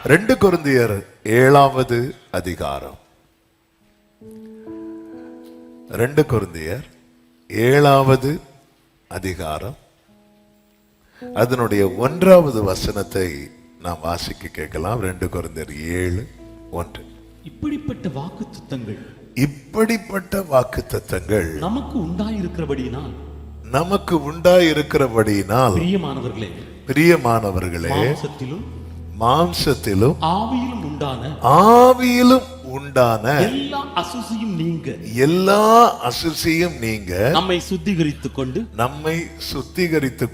2 கொரிந்தியர் 7வது அதிகாரம். 2 கொரிந்தியர் 7வது அதிகாரம் அதனுடைய 1வது வசனத்தை நாம் வாசிக்க கேட்கலாம். 2 கொரிந்தியர் 7:1. இப்படிப்பட்ட வாக்குத்தத்தங்கள் நமக்கு உண்டாயிருக்கிறபடியினால் பிரியமானவர்களே மாம்சத்திலும் ஆவியிலும் உண்டான எல்லா அசுசியும் நீங்க நம்மை சுத்திகரித்துக்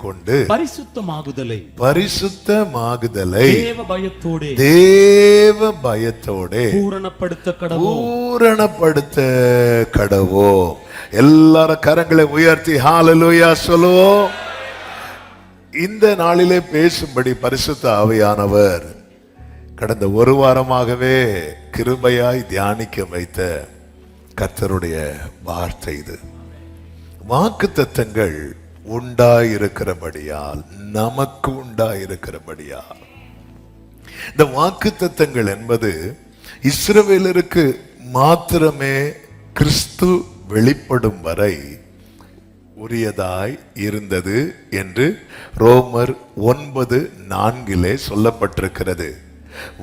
கொண்டு பரிசுத்தமாகுதலை தேவ பயத்தோடே பூரணப்படுத்த கடவோம். எல்லாரும் கரங்களை உயர்த்தி ஹல்லேலூயா சொல்லுவோம். இந்த நாளிலே பேசும்படி பரிசுத்த ஆவியானவர் கடந்த 1 வாரமாகவே கிருபையாய் தியானிக்க வைத்த கர்த்தருடைய வார்த்தை இது. வாக்குத்தத்தங்கள் உண்டாயிருக்கிறபடியால், நமக்கு உண்டாயிருக்கிறபடியால், இந்த வாக்குத்தத்தங்கள் என்பது இஸ்ரவேலருக்கு மாத்திரமே கிறிஸ்து வெளிப்படும் வரை உரியதாய் இருந்தது என்று ரோமர் 9:4 சொல்லப்பட்டிருக்கிறது.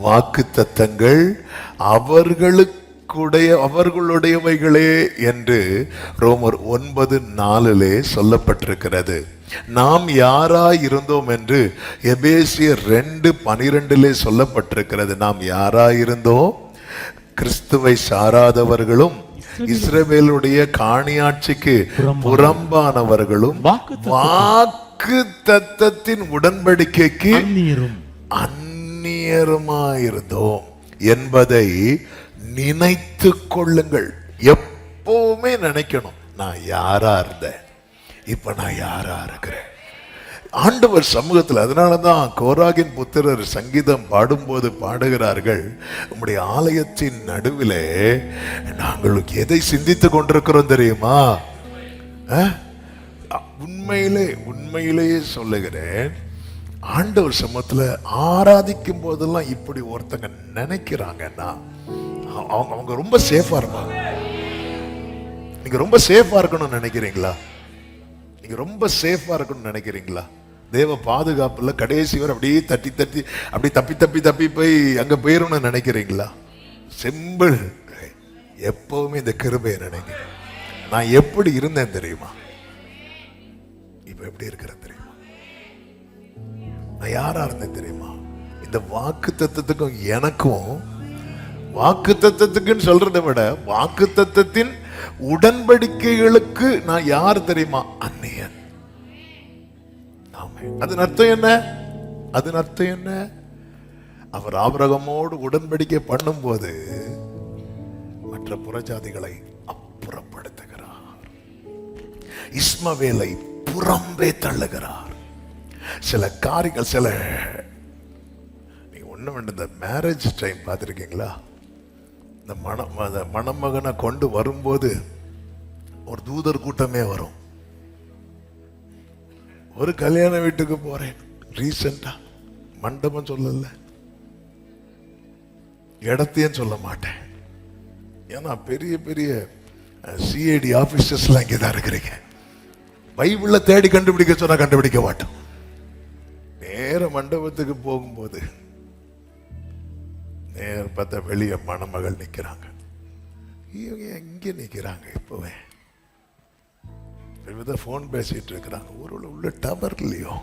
வாக்குத்தத்தங்கள் அவர்களுடையவைகளே என்று ரோமர் 9:4 சொல்லப்பட்டிருக்கிறது. நாம் யாராய் இருந்தோம் என்று எபேசியர் 2:12 சொல்லப்பட்டிருக்கிறது. நாம் யாராய் இருந்தோம்? கிறிஸ்துவை சாராதவர்களும் இஸ்ரவேலுடைய காணியாட்சிக்கு புறம்பானவர்களும் வாக்கு தத்தத்தின் உடன்படிக்கைக்கு அந்நியருமாயிருந்தோம் என்பதை நினைத்து கொள்ளுங்கள். எப்பவுமே நினைக்கணும், நான் யாரா இருந்தேன், இப்ப நான் யாரா இருக்கிறேன் ஆண்டவர் சமூகத்தில். அதனாலதான் கோராகின் புத்திரர் சங்கீதம் பாடும்போது பாடுகிறார்கள், உம்முடைய ஆலயத்தின் நடுவிலே நாங்களுக்கு எதை சிந்தித்துக் கொண்டிருக்கிறோம் தெரியுமா? உண்மையிலேயே சொல்லுகிறேன், ஆண்டவர் சமூகத்துல ஆராதிக்கும் போதெல்லாம் இப்படி ஒருத்தங்க நினைக்கிறாங்கன்னா அவங்க ரொம்ப சேஃபா இருப்பாங்க. நீங்க ரொம்ப சேஃபா இருக்கணும்னு நினைக்கிறீங்களா? நீங்க ரொம்ப சேஃபா இருக்கணும்னு நினைக்கிறீங்களா? தேவ பாதுகாப்புல கடைசி வரை அப்படியே அப்படி தப்பி போய் அங்க போயிடணும்னு நினைக்கிறீங்களா? சிம்பிள். எப்பவுமே இந்த கிருபையை நினைங்க. நான் எப்படி இருந்தேன் தெரியுமா? இப்ப எப்படி இருக்கிறேன் தெரியுமா? நான் யாரா இருந்தேன் தெரியுமா? இந்த வாக்கு தத்தத்துக்கும் எனக்கும், வாக்கு தத்தத்துக்குன்னு சொல்றதை விட வாக்கு தத்தத்தின் உடன்படிக்கைகளுக்கு நான் யார் தெரியுமா? அந்நியன். அதன் அர்த்தம் என்ன? அவர் ஆபிரகாமோடு உடன்படிக்கை பண்ணும்போது மற்ற புறஜாதிகளை அப்புறப்படுத்துகிறார், இஸ்மவேலை புறம்பே தள்ளுகிறார். சில காரியங்கள், நீங்க ஒண்ணு வேண்டிய இந்த மேரேஜ் டைம் பார்த்திருக்கீங்களா? இந்த மணமகனை கொண்டு வரும்போது ஒரு தூதர் கூட்டமே வரும். ஒரு கல்யாண வீட்டுக்கு போறேன் ரீசெண்டா, மண்டபம் சொல்லல, இடத்தையும் சொல்ல மாட்டேன், ஏன்னா பெரிய பெரிய சிஐடி ஆபீசர்ஸ்லாம் இங்கதான் இருக்கிறீங்க. பைபிள்ல தேடி கண்டுபிடிக்க சொன்னா கண்டுபிடிக்க மாட்டோம். நேர மண்டபத்துக்கு போகும்போது நேர பார்த்தா வெளியே மணமகள் நிக்கிறாங்க. எங்க நிக்கிறாங்க? இப்பவே போன் பேசிட்டு இருக்கிறாங்க. ஊரில் உள்ள டவர் இல்லையோ,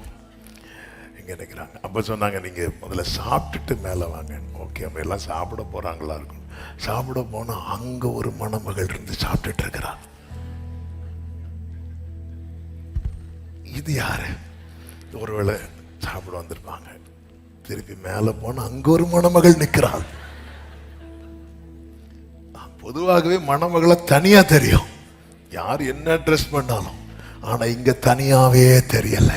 இங்க நிக்கிறாங்க. அப்ப சொன்னாங்க, நீங்க முதல்ல சாப்பிட்டுட்டு மேல வாங்க. ஓகே, அப்ப எல்லாம் சாப்பிட போறாங்களா இருக்கும். சாப்பிட போனா அங்க ஒரு மணமகள் இருந்து சாப்பிட்டுட்டு இருக்கிறாங்க. இது யாரு? ஒருவேளை சாப்பிட வந்திருப்பாங்க. திருப்பி மேல போனா அங்க ஒரு மணமகள் நிக்கிறாள். பொதுவாகவே மணமகளை தனியா தெரியும், யார் என்ன ட்ரெஸ் பண்ணாலும். ஆனா இங்க தனியாவே தெரியல.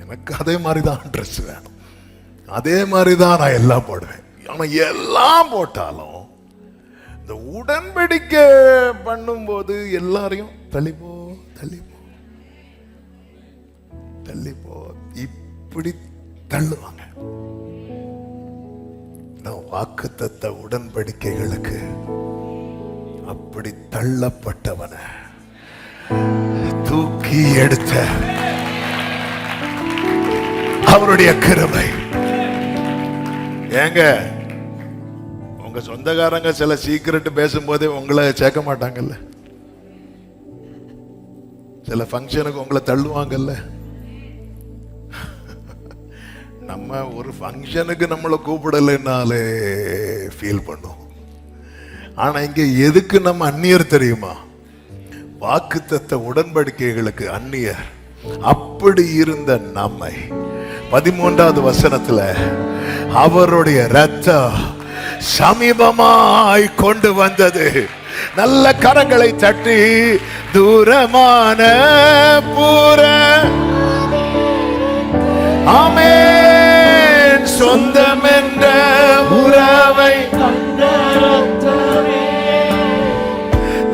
எனக்கு அதே மாதிரிதான் ட்ரெஸ் வேணும், அதே மாதிரிதான் நான் எல்லாம் போடுவேன். ஆனா எல்லாம் போட்டாலும் இந்த உடன்படிக்கை பண்ணும்போது எல்லாரையும் தள்ளிப்போ தள்ளி போ, இப்படி தள்ளுவாங்க. வாக்குத்தத்த உடன்படிக்கைகளுக்கு அப்படி தள்ளப்பட்டவன தூக்கி எடுத்த அவருடைய கிருபை. ஏங்க, உங்க சொந்தக்காரங்க சில சீக்கிரட் பேசும்போதே உங்களை சேர்க்க மாட்டாங்கல்ல, சில ஃபங்க்ஷனுக்கு உங்களை தள்ளுவாங்கல்ல. நம்ம ஒரு ஃபங்க்ஷனுக்கு நம்மளை கூப்பிடலைன்னாலே ஃபீல் பண்ணும். ஆனா இங்க எதுக்கு நம்ம அந்நியர் தெரியுமா? வாக்குத்தத்த உடன்படிக்கைகளுக்கு அந்நியர். அப்படி இருந்த நம்மை 13வது வசனத்துல அவருடைய ரத்தம் சமீபமாய் கொண்டு வந்தது. நல்ல கரங்களை தட்டி தூரமான பூர ஆமென் சொந்தம் என்ற உறவை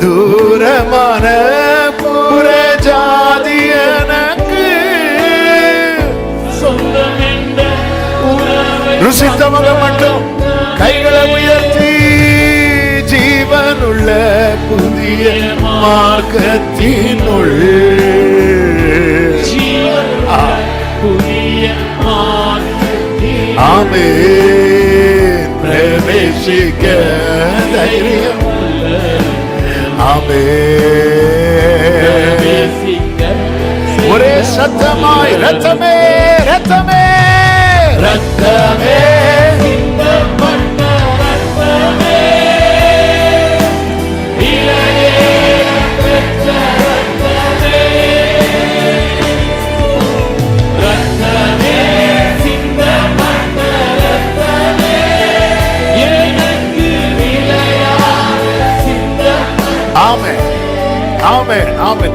தூரமான பூர ஜாதி எனக்கு சொந்தம் என்ற உறவை ருசித்தவங்க மட்டும் கைகளை உயர்த்தி ஜீவனுள்ள புதிய மார்க்கத்தினுள் ஆமென் பிரவேசிக்க தைரியம் ஆமென் ஒரே சத்தமாய் ரத்தமே ரத்தமே ரத்தமே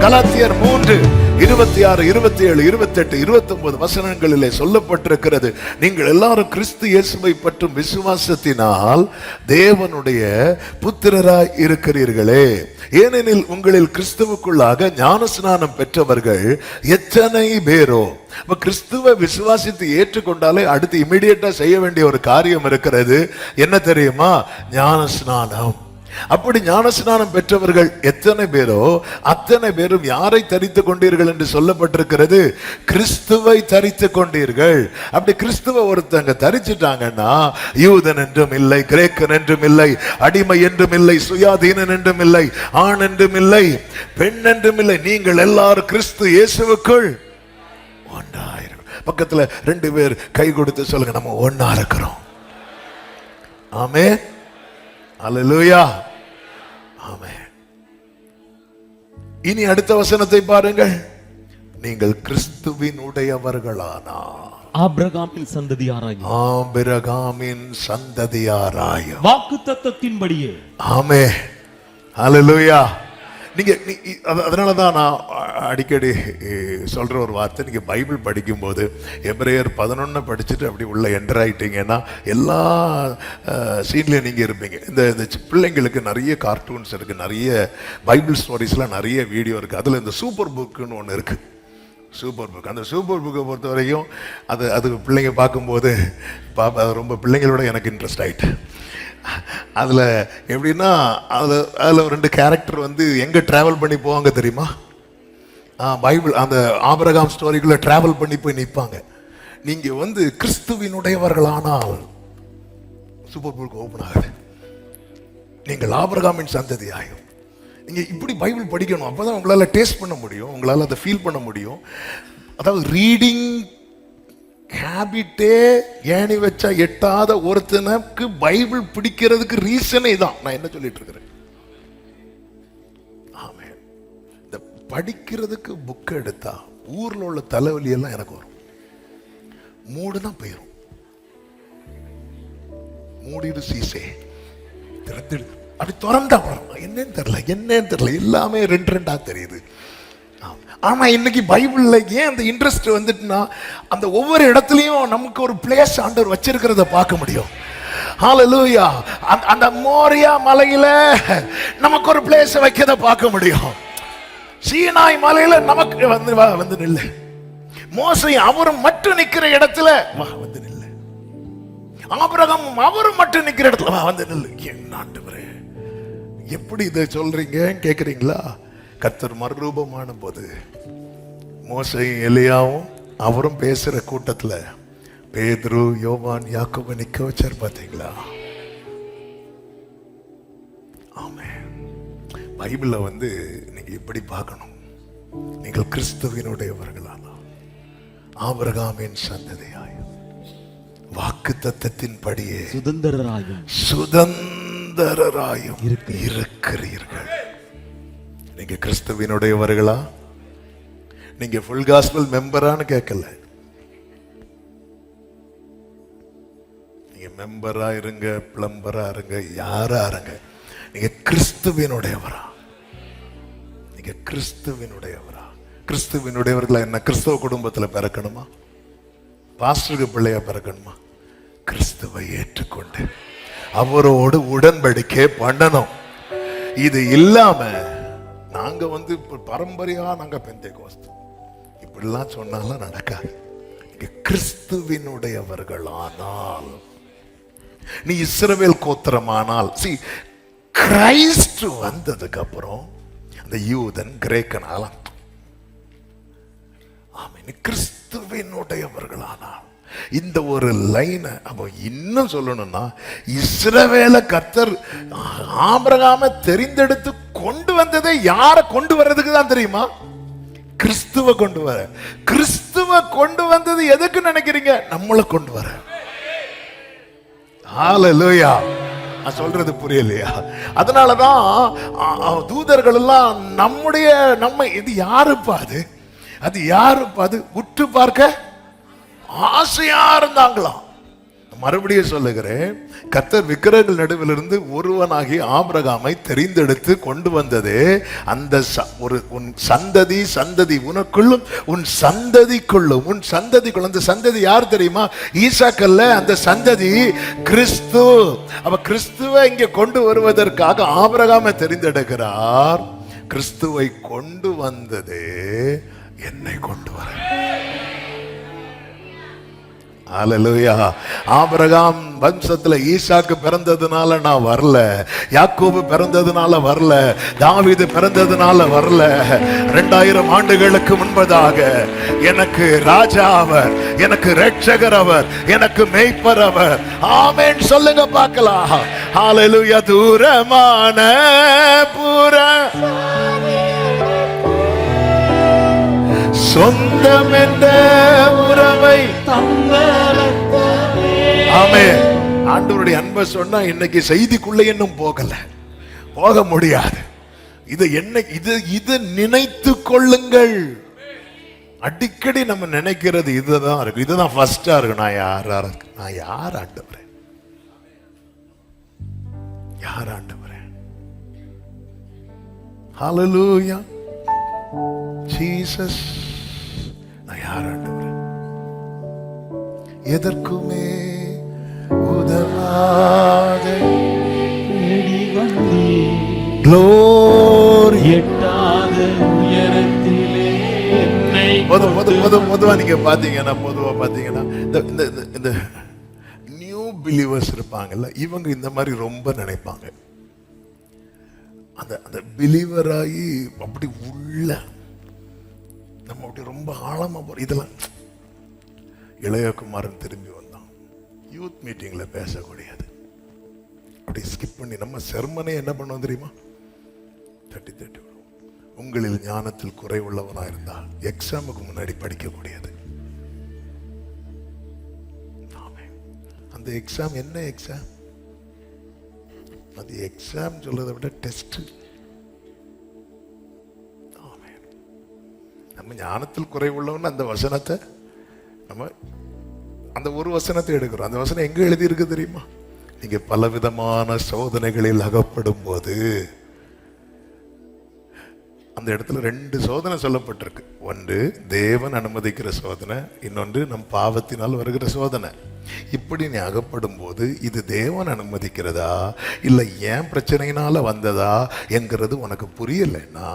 கலாத்தியர் 3:26, 27, 28, 29 வசனங்களிலே சொல்லப்பட்டிருக்கிறது. நீங்கள் எல்லாரும் கிறிஸ்து இயேசுவை பற்றும் விசுவாசத்தினால் தேவனுடைய புத்திரராய் இருக்கிறீர்களே. ஏனெனில் உங்களில் கிறிஸ்துவுக்குள்ளாக ஞானஸ்நானம் பெற்றவர்கள் எத்தனை பேரோ. கிறிஸ்துவ விசுவாசித்து ஏற்றுக்கொண்டாலே அடுத்து இமிடியேட்டா செய்ய வேண்டிய ஒரு காரியம் இருக்கிறது. என்ன தெரியுமா? ஞானஸ்நானம். அப்படி ஞானஸ்நானம் பெற்றவர்கள் எத்தனை பேரோ அத்தனை பேரும் யாரை தரித்து கொண்டீர்கள் என்று சொல்லப்பட்டிருக்கிறது? கிறிஸ்துவை தரித்து கொண்டீர்கள். அப்படி கிறிஸ்துவ ஒருத்தங்க தரிச்சிட்டாங்கன்னா யூதன் என்றும் இல்லை, கிரேக்கன் என்றும் இல்லை, அடிமை என்றும் இல்லை, சுயாதீனன் என்றும் இல்லை, ஆண் என்றும் இல்லை, பெண் என்றும் இல்லை. நீங்கள் எல்லாரும் கிறிஸ்து இயேசுவுக்குள் ஒன்றாயிருக்கும். பக்கத்துல 2 பேர் கை கொடுத்து சொல்லுங்க, நம்ம ஒன்னா இருக்கிறோம். ஆமென், அல்லேலூயா, ஆமென். இனி அடுத்த வசனத்தை பாருங்கள். நீங்கள் கிறிஸ்துவின் உடையவர்களானா ஆபிரகாமின் சந்ததியாராயும் ஆபிரகாமின் சந்ததியாராயும் வாக்குத்தத்தத்தின்படியே. ஆமென், அல்லேலூயா. நீங்க அதனாலதான் நான் அடிக்கடி சொல்ற ஒரு வார்த்தை, நீங்க பைபிள் படிக்கும் போது எபிரேயர் 11 படிச்சுட்டு அப்படி உள்ள என்டர் ஆயிட்டீங்கன்னா எல்லா சீன்லயும் நீங்க இருப்பீங்க. இந்த பிள்ளைங்களுக்கு நிறைய கார்ட்டூன்ஸ் இருக்கு, நிறைய பைபிள் ஸ்டோரிஸ்லாம் நிறைய வீடியோ இருக்கு. அதுல இந்த சூப்பர் புக்குன்னு ஒன்று இருக்கு, சூப்பர் புக். அந்த சூப்பர் புக்கை பொறுத்த வரைக்கும் அது பிள்ளைங்க பார்க்கும்போது ரொம்ப பிள்ளைங்களோட எனக்கு இன்ட்ரெஸ்ட் ஆயிட்டு. அதில் எப்படின்னா அதில் 2 கேரக்டர் வந்து எங்கே ட்ராவல் பண்ணி போவாங்க தெரியுமா? பைபிள் அந்த ஆபிரகாம் ஸ்டோரிக்குள்ளே ட்ராவல் பண்ணி போய் நிற்பாங்க. நீங்கள் வந்து கிறிஸ்துவினுடையவர்களானால் சூப்பர் புக் ஓப்பன் ஆகுது. நீங்கள் ஆபிரகாமின் சந்ததி ஆகும். நீங்கள் இப்படி பைபிள் படிக்கணும், அப்போ தான் உங்களால் டேஸ்ட் பண்ண முடியும், உங்களால் அதை ஃபீல் பண்ண முடியும். அதாவது ரீடிங் ஹேபிட்டே ஏணி வச்சா எட்டாத ஒருத்தனுக்கு பைபிள் பிடிக்கிறதுக்கு ரீசனே தான். நான் என்ன சொல்லிட்டு இருக்கிறேன்? ஆமென். இந்த படிக்கிறதுக்கு புக் எடுத்தா ஊர்ல உள்ள தலைவலி எல்லாம் எனக்கு வரும். மூடுனா போயிரும். மூடிடு சீசே திறந்து அப்படி திறந்தா வரும். என்னன்னு தெரியல எல்லாமே 2 தெரியுது. ஆனா இன்னைக்கு பைபிள்ல ஏன் அந்த இன்ட்ரெஸ்ட் வந்துட்டுனா, அந்த ஒவ்வொரு இடத்துலயும் நமக்கு ஒரு பிளேஸ் ஆண்டவர் வச்சிருக்கிறத பார்க்க முடியும். ஹalleluya. அந்த மோரியா மலையில நமக்கு ஒரு பிளேஸ் வைக்கத பார்க்க முடியும். சீனாய் மலையில நமக்கு வந்து நில்லு. மோசே அவரும் மட்டும் நிக்கிற இடத்துல வா வந்து நில்லு. ஆபிரகாம் அவரும் மட்டும் நிக்கிற இடத்துல வா வந்து நில்லு. என்ன ஆண்டவரே, எப்படி இதை சொல்றீங்க கேக்குறீங்களா? கர்த்தர் மறுரூபமான போது மோசே எலியாவும் அவரும் பேசுற கூட்டத்துல பேதுரு, யோவான், யாக்கோபு நிக்க வச்சார் பாத்தீங்களா? ஆமென். பைபிள வந்து நீங்க இப்படி பார்க்கணும். நீங்கள் கிறிஸ்துவினுடையவர்களானா ஆபிரகாமின் சந்ததியாய் வாக்குத்தத்தத்தின்படியே சுதந்திரராயும் இருக்கிறீர்கள். நீங்க கிறிஸ்துவினுடையவர்களா? நீங்க ஃபுல் காஸ்பல் மெம்பரான்னு கேட்கல. நீங்க மெம்பரா இருங்க, பிளம்பரா இருங்க, யாரா இருங்க, நீங்க கிறிஸ்துவினுடையவரா? நீங்க கிறிஸ்துவினுடையவரா? கிறிஸ்துவினுடையவர்களா என்ன? கிறிஸ்துவ குடும்பத்துல பிறக்கணுமா? பாஸ்டருக்கு பிள்ளையா பிறக்கணுமா? கிறிஸ்துவை ஏற்றுக்கொண்டு அவரோடு உடன்படிக்கை பண்ணணும். இது இல்லாம நாங்க வந்து பரம்பரையா நாங்க பெந்தேகோஸ்து இப்படிலாம் சொன்னாலும் நடக்காது. கிறிஸ்துவினுடையவர்களானால், நீ இஸ்ரவேல் கோத்திரமானால், கிரைஸ்ட் வந்ததுக்கு அப்புறம் அந்த யூதன் கிரேக்கன் ஆலாம், கிறிஸ்துவினுடையவர்களானால், இந்த ஒரு லைனை அப்ப இன்னும் சொல்லணும்னா, இஸ்ரவேல கர்த்தர் ஆபிரகாமை தெரிந்தெடுத்து கொண்டு வந்ததே யாரை கொண்டு வர்றதுக்கு தான் தெரியுமா? கிறிஸ்துவ கொண்டு வர. கிறிஸ்துவ கொண்டு வந்தது எதுக்கு நினைக்கிறீங்க? நம்மளை கொண்டு வர. ஹல்லேலூயா. நான் சொல்றது புரியலையா? அதனாலதான் தூதர்கள் எல்லாம் நம்ம இது யாருப்பா அது, அது யாருப்பா அது உற்று பார்க்க ஆசையா இருந்தாங்களாம். மறுபடியும் சொல்லுகிறேன், கர்த்தர் விக்கிரகங்கள் நடுவிலிருந்து ஒருவனாகி ஆபிரகாமை தெரிந்தெடுத்து கொண்டு வந்தது அந்த உன் சந்ததி, சந்ததி உனக்குள்ளும் உன் சந்ததிக்குள்ளும், உன் சந்ததிக்குள்ள. அந்த சந்ததி யார் தெரியுமா? ஈசாக்கல்ல. அந்த சந்ததி கிறிஸ்து. அப்ப கிறிஸ்துவை இங்க கொண்டு வருவதற்காக ஆபிரகாமை தெரிந்தெடுக்கிறார். கிறிஸ்துவை கொண்டு வந்தது என்னை கொண்டு வர. ஹல்லேலூயா. ஆபிரகாம் வம்சத்துல ஈசாக்கு பிறந்ததுனால நான் வரல, யாக்கோபு பிறந்ததுனால வரல, தாவீது பிறந்ததுனால வரல. 2000 ஆண்டுகளுக்கு முன்பதாக எனக்கு ராஜா அவர், எனக்கு ரட்சகர் அவர், எனக்கு மேய்ப்பர் அவர். ஆமென் சொல்லுங்க பார்க்கலாம். ஹல்லேலூயா. தூரமான புற சொந்தம் என்ற உறவை ஆண்டவருடைய அன்பை சொன்னா இன்னைக்கு செய்திக்குள்ள இன்னும் போக முடியாது. இது நினைத்து கொள்ளுங்கள். அடிக்கடி நம்ம நினைக்கிறது இதுதான் இருக்கு, இதுதான் ஃபர்ஸ்டா இருக்கு. நான் யார் ஆண்டவரே, யார் ஆண்டவரே? ஹல்லேலூயா. ஜீசஸ், நான் யார் ஆண்டவரே? எதற்குமே உதவாத பொதுவா நீங்க பாத்தீங்கன்னா, இந்த நியூ பிலீவர்ஸ் இருப்பாங்கல்ல, இவங்க இந்த மாதிரி ரொம்ப நினைப்பாங்க. அந்த பிலீவராகி அப்படி உள்ள நம்ம அப்படி ரொம்ப ஆழமா இதெல்லாம். இளையகுமாரன் திரும்பி வந்தான், யூத் மீட்டிங்ல பேசக்கூடியது அப்படி ஸ்கிப் பண்ணி நம்ம செர்மனே என்ன பண்ணுவோம் தெரியுமா? தட்டி விடுவோம். உங்களில் ஞானத்தில் குறைவுள்ளவனா இருந்தால் எக்ஸாமுக்கு முன்னாடி படிக்கக்கூடியது. அந்த எக்ஸாம் என்ன எக்ஸாம்? அது எக்ஸாம் சொல்றதை விட டெஸ்ட். நம்ம ஞானத்தில் குறைவுள்ளவன் அந்த வசனத்தை, நம்ம அந்த ஒரு வசனத்தை எடுக்கிறோம். அந்த வசனம் எங்க எழுதி இருக்கு தெரியுமா? நீங்க பலவிதமான சோதனைகளில் அகப்படும் போது, அந்த இடத்துல 2 சோதனை சொல்லப்பட்டிருக்கு. ஒன்று தேவன் அனுமதிக்கிற சோதனை, இன்னொன்று நம் பாவத்தினால் வருகிற சோதனை. இப்படி நீ அகப்படும் போது இது தேவன் அனுமதிக்கிறதா இல்லை ஏன் பிரச்சனையினால வந்ததா என்கிறது உனக்கு புரியலைன்னா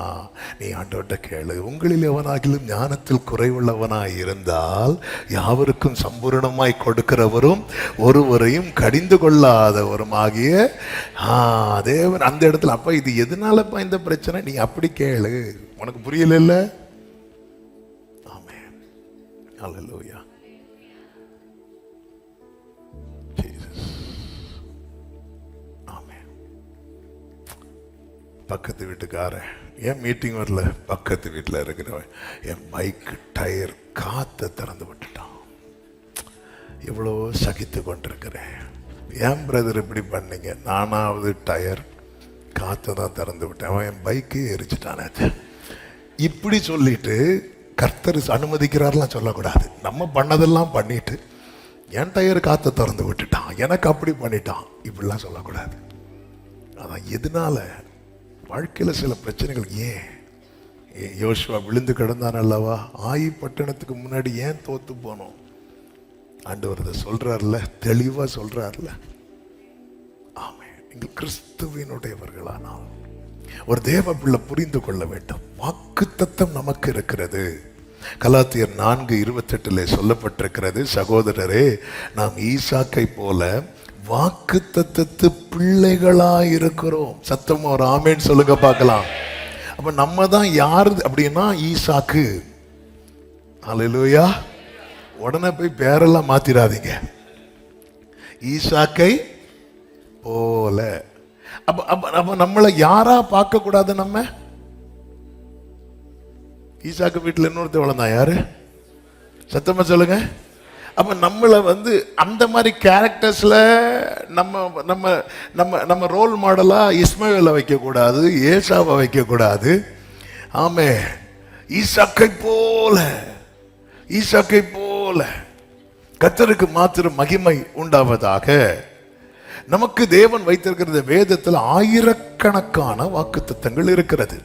நீ ஆண்டவர்கிட்ட கேளு. உங்களில் எவனாகிலும் ஞானத்தில் குறைவுள்ளவனாய் இருந்தால் யாவருக்கும் சம்பூரணமாய் கொடுக்கிறவரும் ஒருவரையும் கடிந்து கொள்ளாதவரும் ஆகிய தேவன் அந்த இடத்துல. அப்ப இது எதனாலப்பா இந்த பிரச்சனை, நீ அப்படி கேளு. உனக்கு புரியல? ஆமென், அல்லேலூயா. பக்கத்து வீட்டுக்காரன் ஏன் மீட்டிங் வரல, பக்கத்து வீட்டில் இருக்கிறவன் என் பைக்கு டயர் காற்றை திறந்து விட்டுட்டான். இவ்வளோ சகித்து கொண்டிருக்கிறேன். ஏன் பிரதர் இப்படி பண்ணீங்க? நானாவது டயர் காற்றை தான் திறந்து விட்டேன், அவன் என் பைக்கே எரிச்சிட்டானே. இப்படி சொல்லிட்டு கர்த்தர் அனுமதிக்கிறாரெலாம் சொல்லக்கூடாது. நம்ம பண்ணதெல்லாம் பண்ணிட்டு என் டயர் காற்றை திறந்து விட்டுட்டான், எனக்கு அப்படி பண்ணிட்டான், இப்படிலாம் சொல்லக்கூடாது. அதான் எதனால வாழ்க்கையில் சில பிரச்சனைகள். ஏன் யோசுவா விழுந்து கிடந்தான் அல்லவா? ஆயி பட்டணத்துக்கு முன்னாடி ஏன் தோத்து போனோம்? ஆண்டவர் அதை சொல்றாருல, தெளிவா சொல்றாருல. ஆமென். நீங்கள் கிறிஸ்துவினுடையவர்களானால் ஒரு தேவ பிள்ளை புரிந்து கொள்ள வேண்டும், வாக்குத்தத்தம் நமக்கு இருக்கிறது. கலாத்தியர் 4:28 சொல்லப்பட்டிருக்கிறது, சகோதரரே நாம் ஈசாக்கை போல வாக்குத்தத்தத்து பிள்ளைகளாய் இருக்கிறோம். சத்தமா ஒரு ஆமென் சொல்லுங்க பார்க்கலாம். அப்ப நம்ம தான் யாரு அப்படின்னா ஈசாக்கு. அல்லேலூயா. உடனே போய் பேரெல்லாம் மாத்திராதீங்க. ஈசாக்கை போல. அப்ப நம்மளை யாரா பார்க்க கூடாது? நம்ம ஈசாக்கு வீட்டுல இன்னொருத்த வளர்ந்தான், யாரு? சத்தமா சொல்லுங்க. அப்ப நம்மளை அந்த மாதிரி கேரக்டர்ஸ்ல நம்ம நம்ம நம்ம நம்ம ரோல் மாடலா இஸ்மாவேலை வைக்க கூடாது, ஏசாவை வைக்க கூடாது. ஆமே, ஈசாக்கை போல, ஈசாக்கை போல கர்த்தருக்கு மாத்திரம் மகிமை உண்டாவதாக. நமக்கு தேவன் வைத்திருக்கிறது வேதத்தில் ஆயிரக்கணக்கான வாக்குத்தத்தங்கள் இருக்கிறது.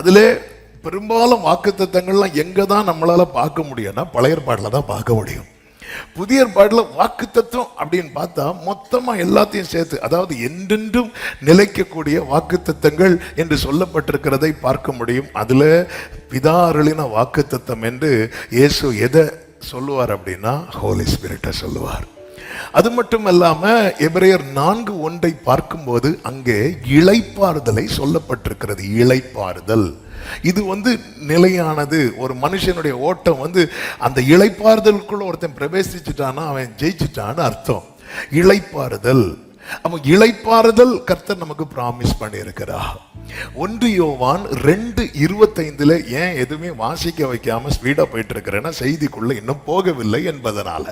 அதுல பெரும்பாலும் வாக்குத்தத்தங்கள்லாம் எங்க தான் நம்மளால பார்க்க முடியும்னா பழைய ஏற்பாடுல தான் பார்க்க முடியும். புதிய ஏற்பாடுல வாக்குத்தத்தம் அப்படின்னு பார்த்தா மொத்தமா எல்லாத்தையும் சேர்த்து, அதாவது என்றென்றும் நிலைக்கக்கூடிய வாக்குத்தத்தங்கள் என்று சொல்லப்பட்டிருக்கிறதை பார்க்க முடியும். அதுல பிதா அருளின வாக்குத்தத்தம் என்று இயேசு எதை சொல்லுவார் அப்படின்னா ஹோலி ஸ்பிரிட்டை சொல்லுவார். அது மட்டும் இல்லாம எபிரேயர் 4:1 பார்க்கும்போது அங்கே இளைப்பாறுதலை சொல்லப்பட்டிருக்கிறது. இளைப்பாறுதல் இது நிலையானது. ஒரு மனுஷனுடைய ஓட்டம் அந்த இளைப்பாறுதலுக்குள்ள ஒருத்தன் பிரவேசிச்சுட்டானா அவன் ஜெயிச்சுட்டான்னு அர்த்தம். இளைப்பாறுதல். அப்ப இளைப்பாறுதல் கர்த்தர் நமக்கு பிராமிஸ் பண்ணி இருக்கிறார். 1 யோவான் 2:25 ஏன் எதுவுமே வாசிக்க வைக்காம ஸ்பீடா போயிட்டு இருக்கிறேன்னா செய்திக்குள்ள இன்னும் போகவில்லை என்பதனால.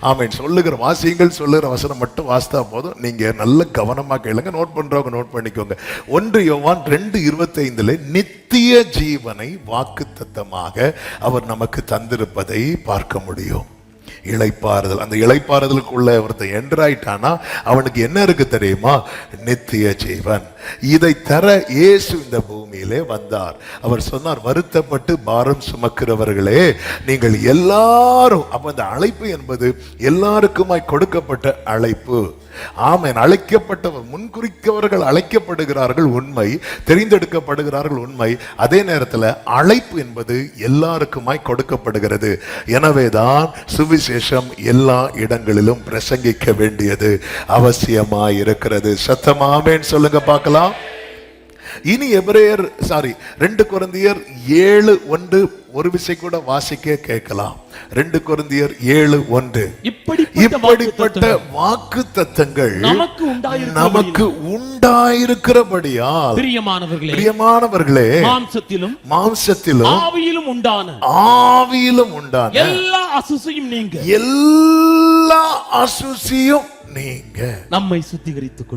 ஆமென். சொல்லுகிற வாசியங்கள் சொல்லுகிற வசனம் மட்டும் வாசித்தா போதும். நீங்க நல்ல கவனமா கேளுங்க, நோட் பண்றவங்க நோட் பண்ணிக்கோங்க. 1 யோவான் 2:25 நித்திய ஜீவனை வாக்குத்தத்தமாக அவர் நமக்கு தந்திருப்பதை பார்க்க முடியும். இளைப்பாறுதல். அந்த இளைப்பாறுதலுக்குள்ள ஒருத்தன் என்ட்ராயிட்டானா அவனுக்கு என்ன இருக்கு தெரியுமா? நித்திய ஜீவன். இதை தர இயேசு இந்த பூமியிலே வந்தார். அவர் சொன்னார், வருத்தப்பட்டு பாரம் சுமக்கிறவர்களே நீங்கள் எல்லாரும். அப்ப அந்த அழைப்பு என்பது எல்லாருக்குமாய் கொடுக்கப்பட்ட அழைப்பு. ஆமென். அழைக்கப்பட்டவர், முன்குறிக்கவர்கள் அழைக்கப்படுகிறார்கள் உண்மை, தெரிந்தெடுக்கப்படுகிறார்கள் உண்மை. அதே நேரத்தில் அழைப்பு என்பது எல்லாருக்குமாய் கொடுக்கப்படுகிறது. எனவேதான் சுவிசேஷம் எல்லா இடங்களிலும் பிரசங்கிக்க வேண்டியது அவசியமாய் இருக்கிறது. சத்தம் ஆமென் சொல்லுங்க பார்க்கலாம். இனி எபிரேயர் 2 கொரிந்தியர் 7:1 ஒரு விசை கூட வாசிக்க கேட்கலாம். 2 கொரிந்தியர் 7:1 இப்படிப்பட்ட வாக்குத்தத்தங்கள் நமக்கு உண்டாயிருக்கிறபடியால் பிரியமானவர்களே மாம்சத்திலும் ஆவியிலும் உண்டான எல்லா அசுசியும் நீங்க நம்மை சுத்திகரித்துக்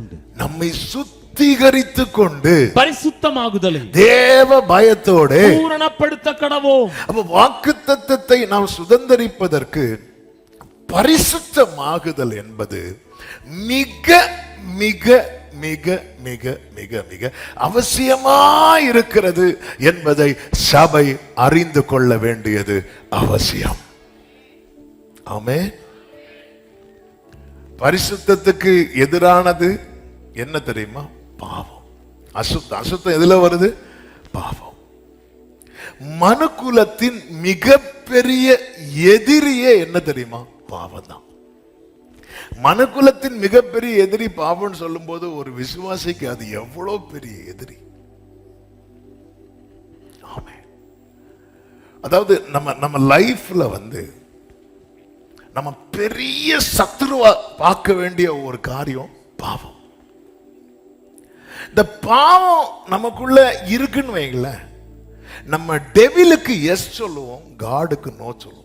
கொண்டு பரிசுத்தமாகுதலை தேவ பயத்தோடு பூரணப்படுத்த கடவோம். அப்ப வாக்குத்தத்தத்தை நாம் சுதந்தரிப்பதற்கு பரிசுத்தமாகுதல் என்பது மிக மிக மிக மிக மிக மிக அவசியமாயிருக்கிறது என்பதை சபை அறிந்து கொள்ள வேண்டியது அவசியம். ஆமென். பரிசுத்தத்துக்கு எதிரானது என்ன தெரியுமா? பாவம். அசுத்தம். அசுத்தம் எதுல வருது? பாவம். மனுக்குலத்தின் மிகப்பெரிய எதிரியே என்ன தெரியுமா? பாவம் தான். மனுக்குலத்தின் மிகப்பெரிய எதிரி பாவம்னு சொல்லும் போது ஒரு விசுவாசிக்கு அது எவ்வளவு பெரிய எதிரி. அதாவது நம்ம லைஃப்ல நம்ம பெரிய சத்துருவா பார்க்க வேண்டிய ஒரு காரியம் பாவம். இந்த பாவம் நமக்குள்ள இருக்குன்னு வைங்களேன், நம்ம டெவிலுக்கு எஸ் சொல்லுவோம், காடுக்கு நோ சொல்லுவோம்.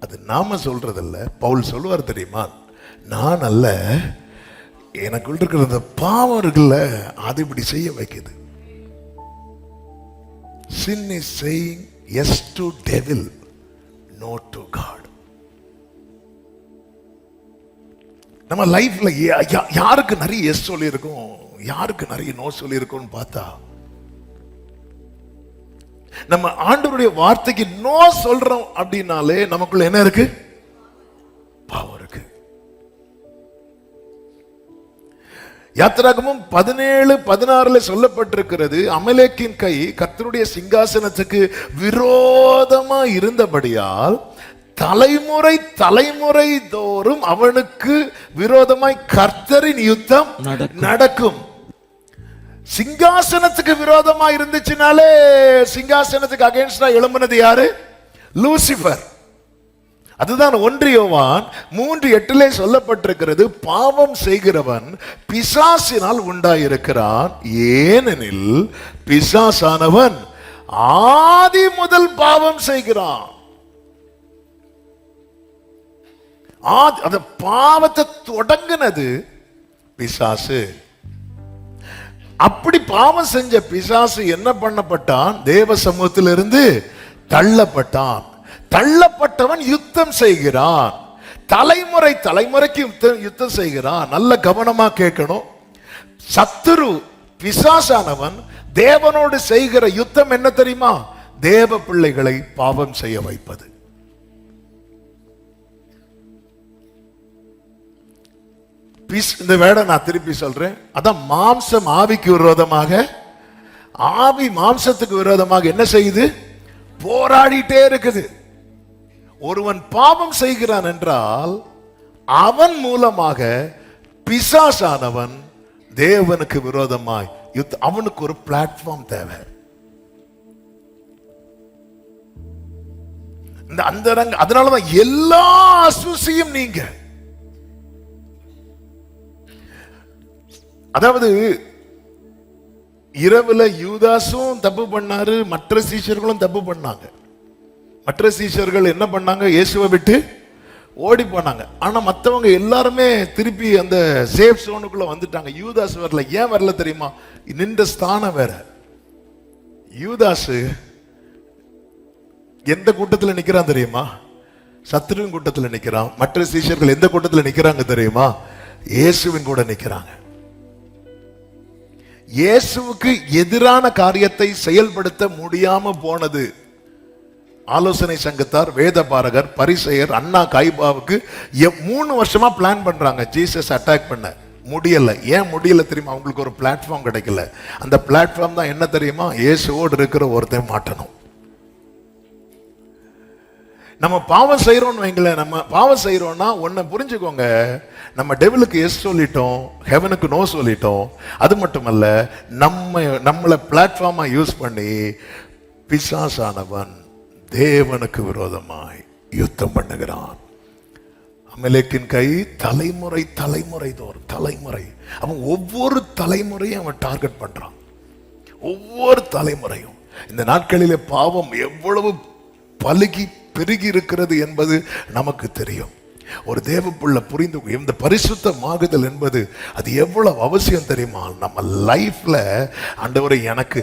அது நாம சொல்றதில்ல. பவுல் சொல்லுவார் தெரியுமா, நான் அல்ல, எனக்குள்ள இருக்கிற அந்த பாவம் இருக்குல்ல, அது இப்படி செய்ய வைக்குது. Sin is saying yes to devil, no to God. நம்ம லைஃப்ல யாருக்கு நிறைய எஸ் சொல்லி இருக்கும், யாருக்கு நிறைய நோ சொல்லி இருக்கும்னு பார்த்தா, நம்ம ஆண்டவருடைய வார்த்தைக்கு நோ சொல்றோம் அப்படின்னாலே நமக்குள்ள என்ன இருக்கு? பாவம் இருக்கு. யாத்திராகமம் 17:16 சொல்லப்பட்டிருக்கிறது, அமலேக்கின் கை கர்த்தருடைய சிங்காசனத்துக்கு விரோதமா இருந்தபடியால் தலைமுறை தலைமுறை தோறும் அவனுக்கு விரோதமாய் கர்த்தரின் யுத்தம் நடக்கும். சிங்காசனத்துக்கு விரோதமா இருந்துச்சுனாலே சிங்காசனத்துக்கு அகைன்ஸ்டா எழும்பினது யாரு? லூசிபர். அதுதான் 1 யோவான் 3:8 சொல்லப்பட்டிருக்கிறது, பாவம் செய்கிறவன் பிசாசினால் உண்டாயிருக்கிறான், ஏனெனில் பிசாசானவன் ஆதி முதல் பாவம் செய்கிறான். அந்த பாவத்தை தொடங்கினது பிசாசு. அப்படி பாவம் செஞ்ச பிசாசு என்ன பண்ணப்பட்டான்? தேவ சமூகத்திலிருந்து தள்ளப்பட்டான். தள்ளப்பட்டவன் யுத்தம் செய்கிறான், தலைமுறை தலைமுறைக்கு யுத்தம் செய்கிறான். நல்ல கவனமா கேட்கணும். சத்துரு பிசாசானவன் தேவனோடு செய்கிற யுத்தம் என்ன தெரியுமா? தேவ பிள்ளைகளை பாவம் செய்ய வைப்பது. இந்த வேட நான் திருப்பி சொல்றேன், அதான் மாம்சம் ஆவிக்கு விரோதமாக, ஆவி மாம்சத்துக்கு விரோதமாக என்ன செய்யுது? போராடிட்டே இருக்குது. ஒருவன் பாவம் செய்கிறான் என்றால் அவன் மூலமாக பிசாசானவன் தேவனுக்கு விரோதமாய் அவனுக்கு ஒரு பிளாட்ஃபார்ம் தேவை. அதனாலதான் எல்லா அசூசியும் நீங்க, அதாவது இரவுல யூதாசும் தப்பு பண்ணாரு, மற்ற சீஷர்களும் தப்பு பண்ணாங்க. மற்ற சீஷர்கள் என்ன பண்ணாங்க? இயேசுவை விட்டு ஓடி போனாங்க. ஆனா மற்றவங்க எல்லாருமே திருப்பி அந்த சேஃப் சோனுக்குள்ள வந்துட்டாங்க. யூதாஸ் வரல. ஏன் வரல தெரியுமா? நின்ற ஸ்தானம் வேற. யூதாசு எந்த கூட்டத்தில் நிக்கிறான் தெரியுமா? சத்துருவின் கூட்டத்தில் நிக்கிறான். மற்ற சீஷர்கள் எந்த கூட்டத்தில் நிக்கிறாங்க தெரியுமா? இயேசுவின் கூட நிக்கிறாங்க. இயேசுவுக்கு எதிரான காரியத்தை செயல்படுத்த முடியாம போனது ஆலோசனை சங்கத்தார், வேத பாரகர், பரிசேயர், அண்ணா காய்பாவுக்கு 3 வருஷமா பிளான் பண்றாங்க ஜீசஸ் அட்டாக் பண்ண. முடியல. ஏன் முடியல தெரியுமா? அவங்களுக்கு ஒரு பிளாட்ஃபார்ம் கிடைக்கல. அந்த பிளாட்ஃபார்ம் தான் என்ன தெரியுமா? இயேசுவோடு இருக்கிற ஒருத்தன் மாட்டணும். நம்ம பாவம் செய்யறோம்னு வைங்களேன், நம்ம பாவம் செய்யறோம்னா ஒன்ன புரிஞ்சுக்கோங்க, நம்ம டெவிலுக்கு எஸ் சொல்லிட்டோம், ஹெவனுக்கு நோ சொல்லிட்டோம். அது மட்டுமல்ல, நம்மளை பிளாட்ஃபார்மா யூஸ் பண்ணி பிசாசானவன் தேவனுக்கு விரோதமாய் யுத்தம் பண்ணுகிறான். அமலேக்கின் கை தலைமுறை தலைமுறை தோறும், தலைமுறை, அவன் ஒவ்வொரு தலைமுறையும் அவன் டார்கெட் பண்றான். ஒவ்வொரு தலைமுறையும். இந்த நாட்களிலே பாவம் எவ்வளவு பலுகி பெருகி இருக்கிறது என்பது நமக்கு தெரியும். ஒரு தேவப்புள்ள புரிந்து இந்த பரிசுத்தமாகுதல் என்பது அது எவ்வளவு அவசியம் தெரியுமா? நம்ம லைஃப்ல ஆண்டவரே எனக்கு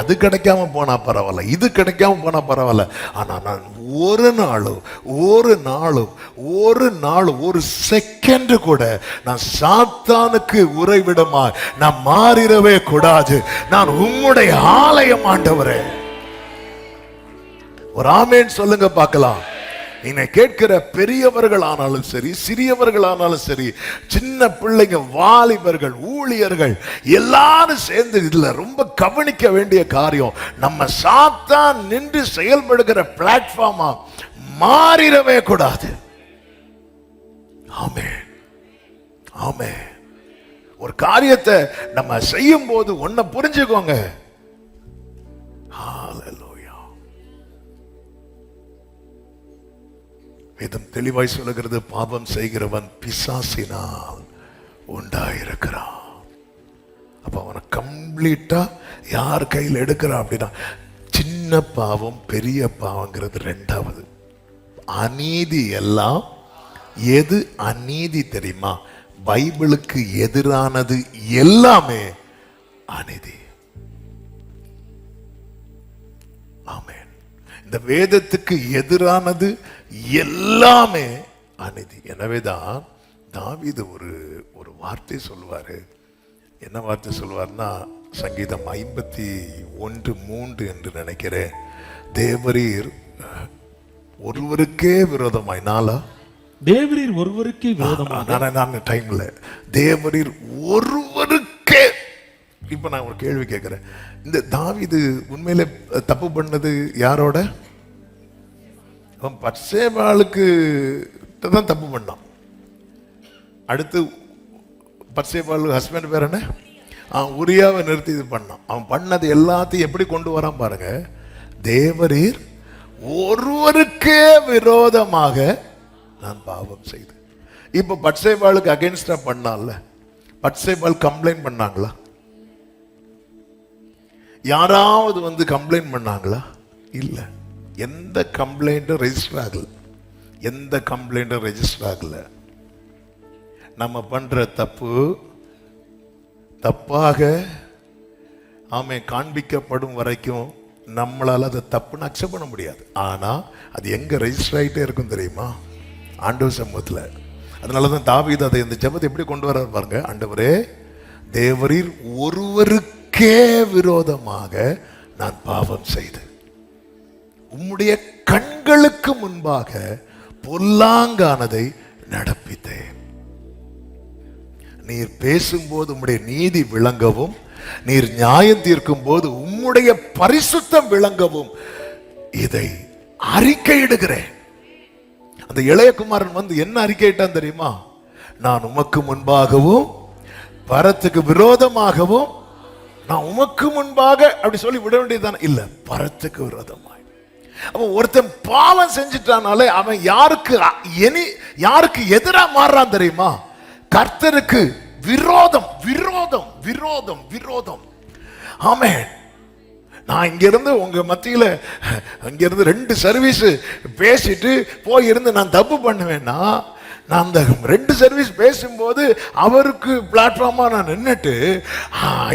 அது கிடைக்காம போனா பரவாயில்ல, இது கிடைக்காம போனா பரவாயில்ல, ஆனா நான் ஒரு நாளும் ஒரு செகண்ட் கூட நான் சாத்தானுக்கு உறைவிடமா நான் மாறிடவே கூடாது. நான் உம்முடைய ஆலயம் ஆண்டவரே. ஒரு ஆமேன் சொல்லுங்க பார்க்கலாம். என்னை கேட்கிற பெரியவர்களானாலும் சரி, சிறியவர்களானாலும் சரி, சின்ன பிள்ளைங்க, வாலிபர்கள், ஊழியர்கள் எல்லாரும் சேர்ந்து இதுல ரொம்ப கவனிக்க வேண்டிய காரியம், நம்ம சாத்தான் நின்று செயல்படுகிற பிளாட்ஃபார்மா மாறிடவே கூடாது. ஆமென், ஆமென். ஒரு காரியத்தை நம்ம செய்யும் போது ஒன்ன புரிஞ்சுக்கோங்க, ஹல்லேலூயா. வேதம் தெளிவாய் சொல்லுகிறது, பாவம் செய்கிறவன் பிசாசினால் உண்டாயிருக்கிறான். அப்ப அவனை கம்ப்ளீட்டா யார் கையில் எடுக்கிறான் அப்படின்னா, சின்ன பாவம் பெரிய பாவங்கிறது ரெண்டாவது. அநீதி எல்லாம் எது அநீதி தெரியுமா? பைபிளுக்கு எதிரானது எல்லாமே அநீதி. ஆமென். இந்த வேதத்துக்கு எதிரானது எல்லாமே அநீதி. எனவேதான் தாவீது ஒரு வார்த்தை சொல்வாரு. என்ன வார்த்தை சொல்வார்னா, சங்கீதம் 51:3 என்று நினைக்கிறேன். தேவரீர் ஒருவருக்கே விரோதமாய், தேவரீர் ஒருவருக்கே விரோதமாக, டைம்ல தேவரீர் ஒருவருக்கே. இப்ப நான் ஒரு கேள்வி கேட்கிறேன், இந்த தாவீது உண்மையிலே தப்பு பண்ணது யாரோட? அவன் பத்சேபாளுக்கு தான் தப்பு பண்ணான். அடுத்து பத்சேபாள் ஹஸ்பண்ட் பேர் என்ன? உரியாவை நிறுத்தி இது பண்ணான். அவன் பண்ணது எல்லாத்தையும் எப்படி கொண்டு வரான் பாருங்க. தேவரீர் ஒருவருக்கே விரோதமாக நான் பாவம் செய்து. இப்ப பத்சேபாளுக்கு அகைன்ஸ்டா பண்ணான்ல, பத்சேபாள் கம்ப்ளைண்ட் பண்ணாங்களா? யாராவது வந்து கம்ப்ளைண்ட் பண்ணாங்களா? இல்ல. எந்த கம்ப்ளைண்ட்டும் ரெஜிஸ்டர் ஆகல. எந்த கம்ப்ளைண்ட்டும் ரெஜிஸ்டர் ஆகல. நம்ம பண்ற தப்பு தப்பாக காண்பிக்கப்படும் வரைக்கும் நம்மளால அதை தப்புன்னு அக்செப்ட் பண்ண முடியாது. ஆனா அது எங்க ரெஜிஸ்டர் ஆகிட்டே இருக்கும் தெரியுமா? ஆண்டவர் சமூகத்துல. அதனாலதான் தாவீது அதை இந்த ஜெபத்தை எப்படி கொண்டு வர பாருங்க. ஆண்டவரே, தேவரீர் ஒருவருக்கே விரோதமாக நான் பாவம் செய்து உம்முடைய கண்களுக்கு முன்பாக பொல்லாங்கானதை நடப்பித்தேன். நீர் பேசும்போது உம்முடைய நீதி விளங்கவும், நீர் நியாயம் தீர்க்கும் போது உம்முடைய பரிசுத்தம் விளங்கவும் இதை அறிக்கையிடுகிறேன். அந்த இளையகுமாரன் வந்து என்ன அறிக்கையிட்டான் தெரியுமா? நான் உமக்கு முன்பாகவும் பரத்துக்கு விரோதமாகவும், நான் உமக்கு முன்பாக அப்படி சொல்லி விட வேண்டியதுதானே? இல்ல, பரத்துக்கு விரோதமாய். அவன் ஒருத்தன் பாவம் செஞ்சிட்டானாலே அவன் யாருக்கு எதிரா மாறுறான் தெரியுமா? கர்த்தருக்கு விரோதம், விரோதம், விரோதம், விரோதம். ஆமென். நான் இங்கிருந்து உங்க மத்தியில அங்கிருந்து 2 சர்வீஸ் பேசிட்டு போயிருந்து நான் தப்பு பண்ணுவேன்னா, நான் அந்த 2 சர்வீஸ் பேசும்போது அவருக்கு பிளாட்ஃபார்மா நான் நின்னுட்டு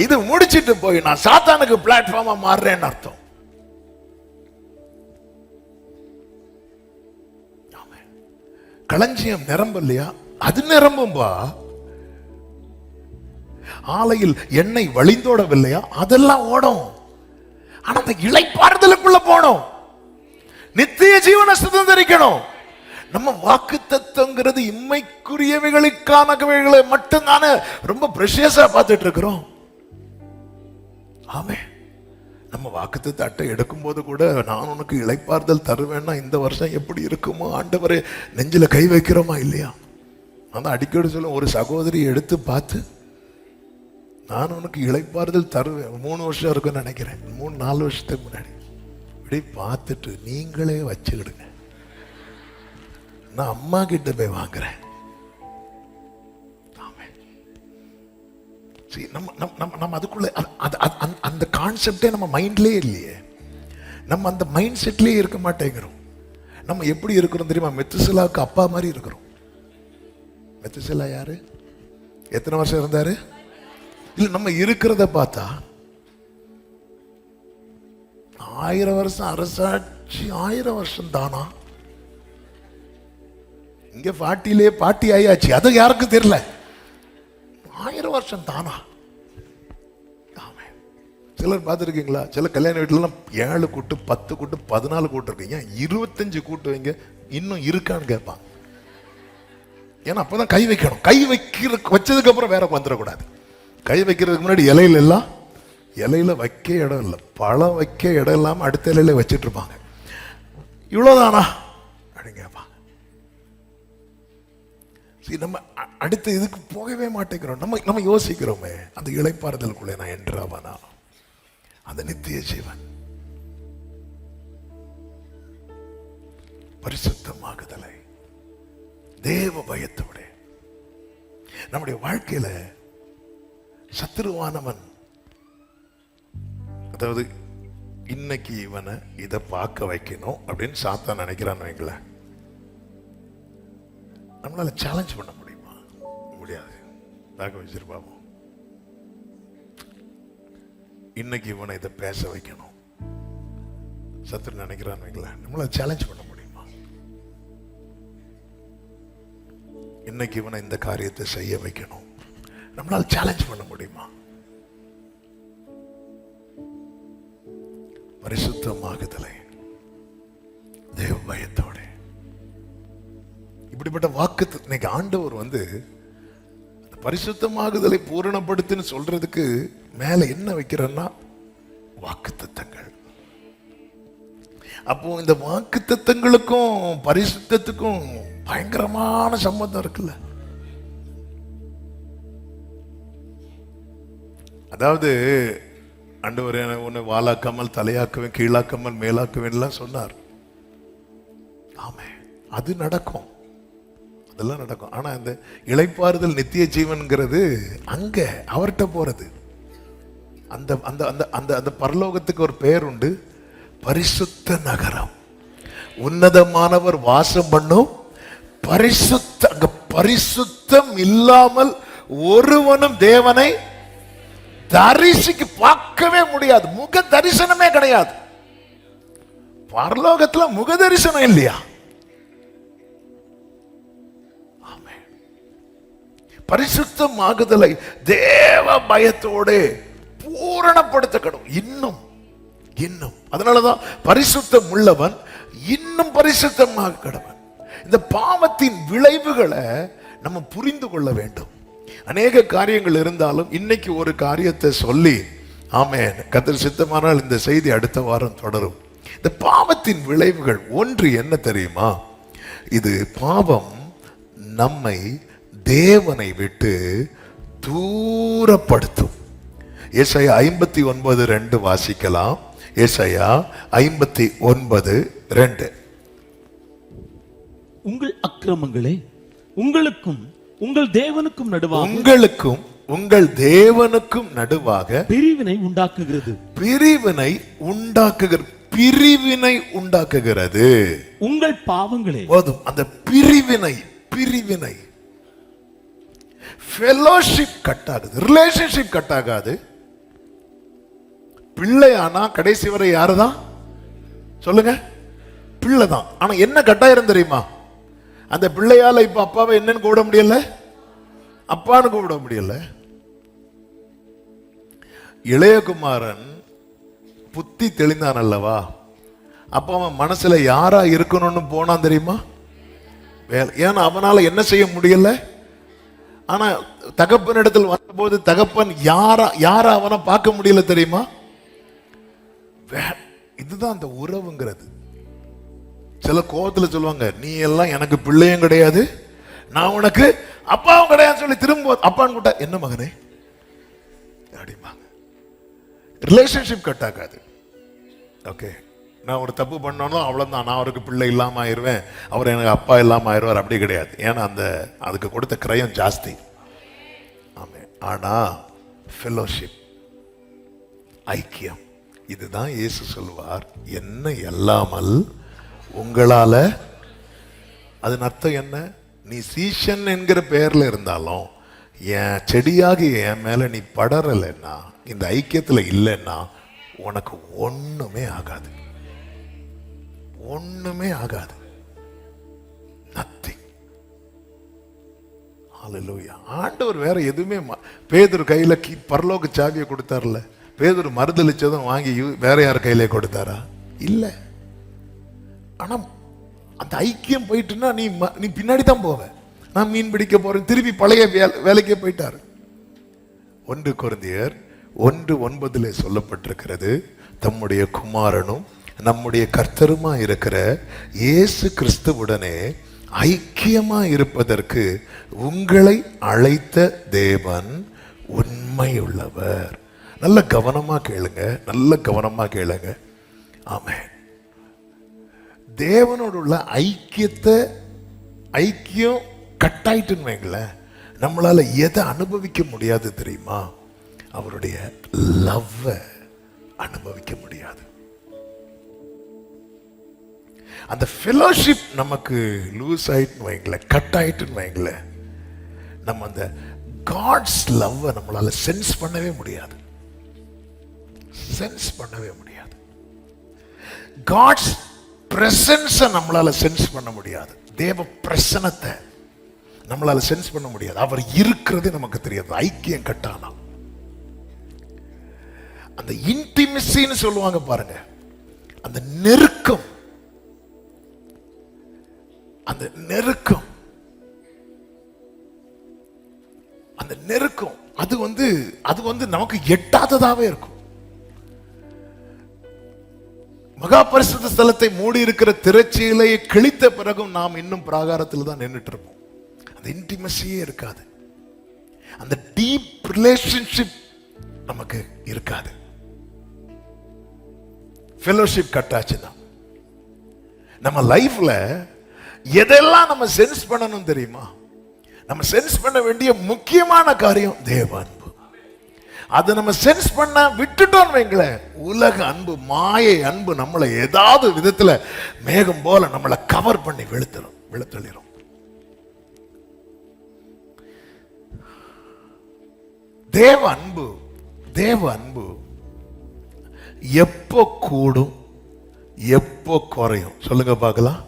இது முடிச்சிட்டு போய் நான் சாத்தானுக்கு பிளாட்ஃபார்மா மாறுறேன்னு அர்த்தம். களஞ்சியம் நிரம்பலையா? அது நிரம்பும்பா. ஆலையில் எண்ணெய் வழிந்தோடவில்லையா? அதெல்லாம் ஓடும். ஆனா அந்த இளைப்பாறுதலுக்குள்ள போனோம், நித்திய ஜீவனை சுதந்திரிக்கணும். நம்ம வாக்கு தத்தங்கிறது இம்மைக்குரியவைகளுக்கானவைகளை மட்டும்தானே ரொம்ப பிரஷியஸா பார்த்துட்டு இருக்கிறோம். ஆமே, நம்ம வாக்குத்தத்த அட்டை எடுக்கும் போது கூட நான் உனக்கு இளைப்பாறுதல் தருவேன்னா இந்த வருஷம் எப்படி இருக்குமோ ஆண்டவரே நெஞ்சில கை வைக்கிறோமா இல்லையா? நான் அடிக்கடி சொல்லுவேன், ஒரு சகோதரி எடுத்து பார்த்து நான் உனக்கு இளைப்பாறுதல் தருவேன், 3 வருஷம் இருக்குன்னு நினைக்கிறேன், 3-4 வருஷத்துக்கு முன்னாடி. இப்படி பார்த்துட்டு நீங்களே வச்சுக்கிடுங்க, நான் அம்மா கிட்ட போய் வாங்குறேன். நம்ம அதுக்குள்ள அந்த கான்செப்டே நம்ம மைண்ட்லயே இல்லையே. நம்ம அந்த மைண்ட் செட்லயே இருக்க மாட்டேங்கிறோம். நம்ம எப்படி இருக்கிறோம் தெரியுமா? மெத்துசலாவுக்கு அப்பா மாதிரி இருக்கிறோம். மெத்துசலா யாரு? எத்தனை வருஷம் இருந்தாரு? இல்ல, நம்ம இருக்கிறத பார்த்தா 1000 வருஷம் அரசாட்சி, 1000 வருஷம் தானா? இங்க பாட்டிலே பாட்டி ஆயாச்சு, அது யாருக்கும் தெரியல. 1000 வருஷம் தானா? சிலர் பார்த்துருக்கீங்களா? சில கல்யாண வீட்டுல 7 கூட்டு, 10 கூட்டு, 14 கூட்டு இருக்கீங்க. 25 கூட்டு வைங்க, இன்னும் இருக்கான்னு கேட்பாங்க. ஏன்னா அப்பதான் கை வைக்கணும். கை வச்சதுக்கு அப்புறம் வேற வந்துடக்கூடாது. கை வைக்கிறதுக்கு முன்னாடி இலையில எல்லாம், இலையில வைக்க இடம் இல்லை, பழம் வைக்க இடம் இல்லாம அடுத்த இலையில வச்சிட்டு இருப்பாங்க. இவ்வளவுதானா அப்படின்னு கேட்பாங்க. நம்ம அடுத்த இதுக்கு போகவே மாட்டேங்கிறோம். நம்ம யோசிக்கிறோமே, அந்த இளைப்பாறுதலுக்குள்ளே நான் என்றாவானா, அந்த நித்திய ஜீவன், பரிசுத்தமாகுதலை, தேவ பயத்தோட நம்முடைய வாழ்க்கையில சத்துருவானவன், அதாவது இன்னைக்கு இவனை இதை பார்க்க வைக்கணும் அப்படின்னு சாத்தான் நினைக்கிறான்னு வைங்களேன், நம்மளால சேலஞ்ச் பண்ண முடியுமா? முடியாது. பார்க்க வச்சிருப்பாமோ, இன்னைக்கு இவனை இதை பேச வைக்கணும் சத்துரு நினைக்கிறான்னு வைங்களேன், நம்மளால சேலஞ்ச் பண்ண முடியுமா? இன்னைக்கு இவனை இந்த காரியத்தை செய்ய வைக்கணும், நம்மளால சேலஞ்ச் பண்ண முடியுமா? பரிசுத்தமாகுதலை, தேவ பயத்தோட, இப்படிப்பட்ட வாக்கு இன்னைக்கு ஆண்டவர் பரிசுத்தமாகுதலை பூரணப்படுத்துன்னு சொல்றதுக்கு மேல என்ன வைக்கிறன்னா வாக்குத்தத்தங்கள். அப்போ இந்த வாக்குத்தத்தங்களுக்கும் பரிசுத்தத்துக்கும் பயங்கரமான சம்பந்தம் இருக்குல்ல. அதாவது ஆண்டவர் உன்னை வாலாக்காமல் தலையாக்குவேன், கீழாக்காமல் மேலாக்குவேன் சொன்னார். ஆமே, அது நடக்கும், அதெல்லாம் நடக்கும். ஆனா அந்த இளைப்பாறுதல் நித்திய ஜீவன்கிறது அங்க அவர்கிட்ட போறது. அந்த அந்த அந்த அந்த அந்த பரலோகத்துக்கு ஒரு பெயர் உண்டு, பரிசுத்த நகரம், உன்னதமானவர் வாசம் பண்ணும் பரிசுத்த. அங்க பரிசுத்தம் இல்லாமல் ஒருவனும் தேவனை தரிசிக்கு பார்க்கவே முடியாது. முக தரிசனமே கிடையாது. பரலோகத்துல முக தரிசனம் இல்லையா? பரிசுத்தமாகுதலை தேவ பயத்தோட பூரணப்படுத்தணும். இன்னும் இன்னும் அதனாலதான் பரிசுத்தம் உள்ளவன் இன்னும் பரிசுத்தமாக கடவன். இந்த பாவத்தின் விளைவுகளை நம்ம புரிந்து கொள்ள வேண்டும். அநேக காரியங்கள் இருந்தாலும் இன்னைக்கு ஒரு காரியத்தை சொல்லி, ஆமென், கர்த்தர் சித்தமானால் இந்த செய்தி அடுத்த வாரம் தொடரும். இந்த பாவத்தின் விளைவுகள் ஒன்று என்ன தெரியுமா? இது பாவம் நம்மை தேவனை விட்டு தூரப்படுத்தும். ஏசாயா 59:2 வாசிக்கலாம். ஏசாயா 59:2. உங்கள் அக்கிரமங்களே உங்களுக்கும் உங்கள் தேவனுக்கும் நடுவாக, உங்களுக்கும் உங்கள் தேவனுக்கும் நடுவாக பிரிவினை உண்டாக்குகிறது. பிரிவினை உண்டாக்குகிறது. பிரிவினை உண்டாக்குகிறது. உங்கள் பாவங்களே, போதும். அந்த பிரிவினை பிரிவினை ஃபெலோஷிப் கட் ஆகுது, ரிலேஷன்ஷிப் கட் ஆகாது. பிள்ளை ஆனா கடைசி வரை யாருதான் சொல்லுங்க? பிள்ளை தான். ஆனா என்ன கட்டாயிரம் தெரியுமா? அந்த பிள்ளையால இப்ப அப்பாவை என்னன்னு கூப்பிட முடியல, அப்பான்னு கூப்பிட முடியல. இளையகுமாரன் புத்தி தெளிந்தான் அல்லவா, அப்ப அவன் மனசுல யாரா இருக்கணும்னு போனான் தெரியுமா? ஏன்னா அவனால என்ன செய்ய முடியல. ஆனா தகப்பன் இடத்தில் வந்தபோது தகப்பன் யாரா அவனை பார்க்க முடியல தெரியுமா? இதுதான் அந்த உறவுங்கிறது. சில கோபத்துல சொல்லுவாங்க, நீ எல்லாம் எனக்கு பிள்ளையும் கிடையாது, நான் உனக்கு அப்பாவும் கிடையாது சொல்லி திரும்ப அப்பான்னு கூட்டா என்ன மகனே அப்படிம்பாங்க. ரிலேஷன்ஷிப் கட் ஆகாது. ஓகே, நான் ஒரு தப்பு பண்ணணும் அவ்வளவுதான், நான் அவருக்கு பிள்ளை இல்லாம ஆயிடுவேன், அவர் எனக்கு அப்பா இல்லாம ஆயிடுவார், அப்படி கிடையாது. ஏன்னா அதுக்கு கொடுத்த கிரயம் ஜாஸ்தி. ஆமே. ஆனா ஃபெலோஷிப், ஐக்கியம், இதுதான் இயேசு சொல்வார், என்ன இல்லாமல் உங்களால. அதன் அர்த்தம் என்ன? நீ சீஷன் என்கிற பெயர்ல இருந்தாலும் என் செடியாகி என் மேல நீ படரலைன்னா, இந்த ஐக்கியத்துல இல்லைன்னா உனக்கு ஒண்ணுமே ஆகாது. ஒண்ணுமே ஆகாது. நத்திங். ஹல்லேலூயா. ஆண்டவர் வேற எதுவுமே, பேதுரு கையில பரலோக சாவியை கொடுத்தார்ல, பேதுரு மறுதளிச்சதும் வாங்கி வேற யார் கையிலே கொடுத்தாரா? இல்ல. ஆனா அந்த ஐக்கியம் போயிட்டுன்னா நீ பின்னாடி தான் போவ. நான் மீன் பிடிக்க போறேன், திருப்பி பழைய வேலைக்கே போயிட்டாரு. 1 கொரிந்தியர் 1:9 சொல்லப்பட்டிருக்கிறது, தம்முடைய குமாரனும் நம்முடைய கர்த்தருமா இருக்கிற இயேசு கிறிஸ்துவுடனே ஐக்கியமா இருப்பதற்கு உங்களை அழைத்த தேவன் உண்மையுள்ளவர். நல்ல கவனமா கேளுங்க, நல்ல கவனமா கேளுங்க. ஆமென். தேவனோடு உள்ள ஐக்கியம் கட்டாயிட்டுன்னு வைங்களேன், நம்மளால எதை அனுபவிக்க முடியாது தெரியுமா? அவருடைய லவ் அனுபவிக்க முடியாது. அந்த ஃபெலோஷிப் நமக்கு லூஸ் ஆயிட்டுன்னு வைங்களேன், கட் ஆயிட்டுன்னு வைங்களேன், நம்ம அந்த காட்ஸ் லவ் நம்மளால சென்ஸ் பண்ணவே முடியாது. சென்ஸ் பண்ணவே முடியாது. காட்ஸ் பிரசன்ஸ் நம்மளால சென்ஸ் பண்ண முடியாது. தேவ பிரசனத்தை நம்மளால சென்ஸ் பண்ண முடியாது. அவர் இருக்கிறது நமக்கு தெரியாது. ஐக்கியம் கட்டானா அந்த இன்டிமசின்னு சொல்லுவாங்க பாருங்க, அந்த நெருக்கம், அந்த நெருக்கம், அந்த நெருக்கம் அது வந்து நமக்கு எட்டாததாவே இருக்கும். மகா பரிசுத்த ஸ்தலத்தை மூடி இருக்கிற திரைச்சீலையை கிழித்த பிறகும் நாம் இன்னும் பிராகாரத்தில் தான் நின்றுட்டு இருப்போம். அந்த இன்டிமசியே இருக்காது. அந்த டீப் ரிலேஷன்ஷிப் நமக்கு இருக்காது. ஃபெலோஷிப் கட்டாச்சுன்னா நம்ம லைஃப்ல எதெல்லாம் நம்ம சென்ஸ் பண்ணணும் தெரியுமா? நம்ம சென்ஸ் பண்ண வேண்டிய முக்கியமான காரியம் தேவ அன்பு. அதை நம்ம சென்ஸ் பண்ண விட்டுட்டோம் வைங்களேன், உலக அன்பு, மாயை அன்பு நம்மளை ஏதாவது விதத்துல மேகம் போல நம்மளை கவர் பண்ணி வெளுத்தளிரும். தேவ அன்பு எப்போ கூடும், எப்போ குறையும்? சொல்லுங்க பார்க்கலாம்.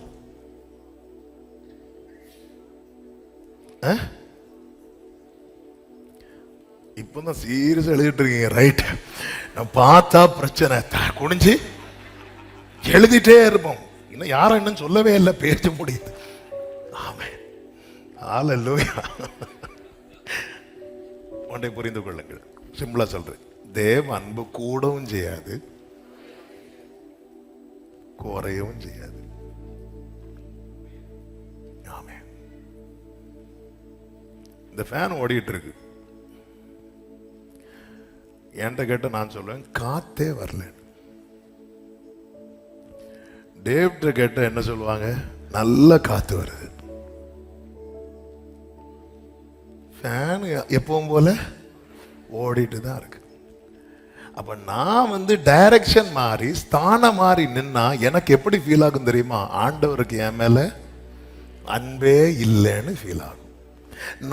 இப்பதான் சீரியஸா எழுதிட்டு இருக்கீங்க, ரைட்? நான் பார்த்தா பிரச்சனை, குனிஞ்சு எழுதிட்டே இருப்போம். இன்னும் யாரும் இன்னும் சொல்லவே இல்லை, பேச முடியுது. ஆமென், ஹல்லேலூயா. ஒன்றை புரிந்து கொள்ளுங்கள், சிம்பிளா சொல்றேன். தேவ அன்பு கூடவும் செய்யாது, குறையவும் செய்யாது. ஆமென். இந்த ஃபேன் ஓடிட்டு இருக்கு. என்கிட்ட கேட்ட நான் சொல்லுவேன், காத்தே வரல. டேவிட்ட கேட்ட என்ன சொல்லுவாங்க? நல்ல காத்து வருது. ஃபேன் எப்பவும் போல ஓடிட்டு தான் இருக்கு. அப்ப நான் வந்து டைரக்ஷன் மாறி ஸ்தானம் மாறி நின்னா எனக்கு எப்படி ஃபீல் ஆகும் தெரியுமா? ஆண்டவருக்கு என் மேல அன்பே இல்லைன்னு ஃபீல் ஆகும்.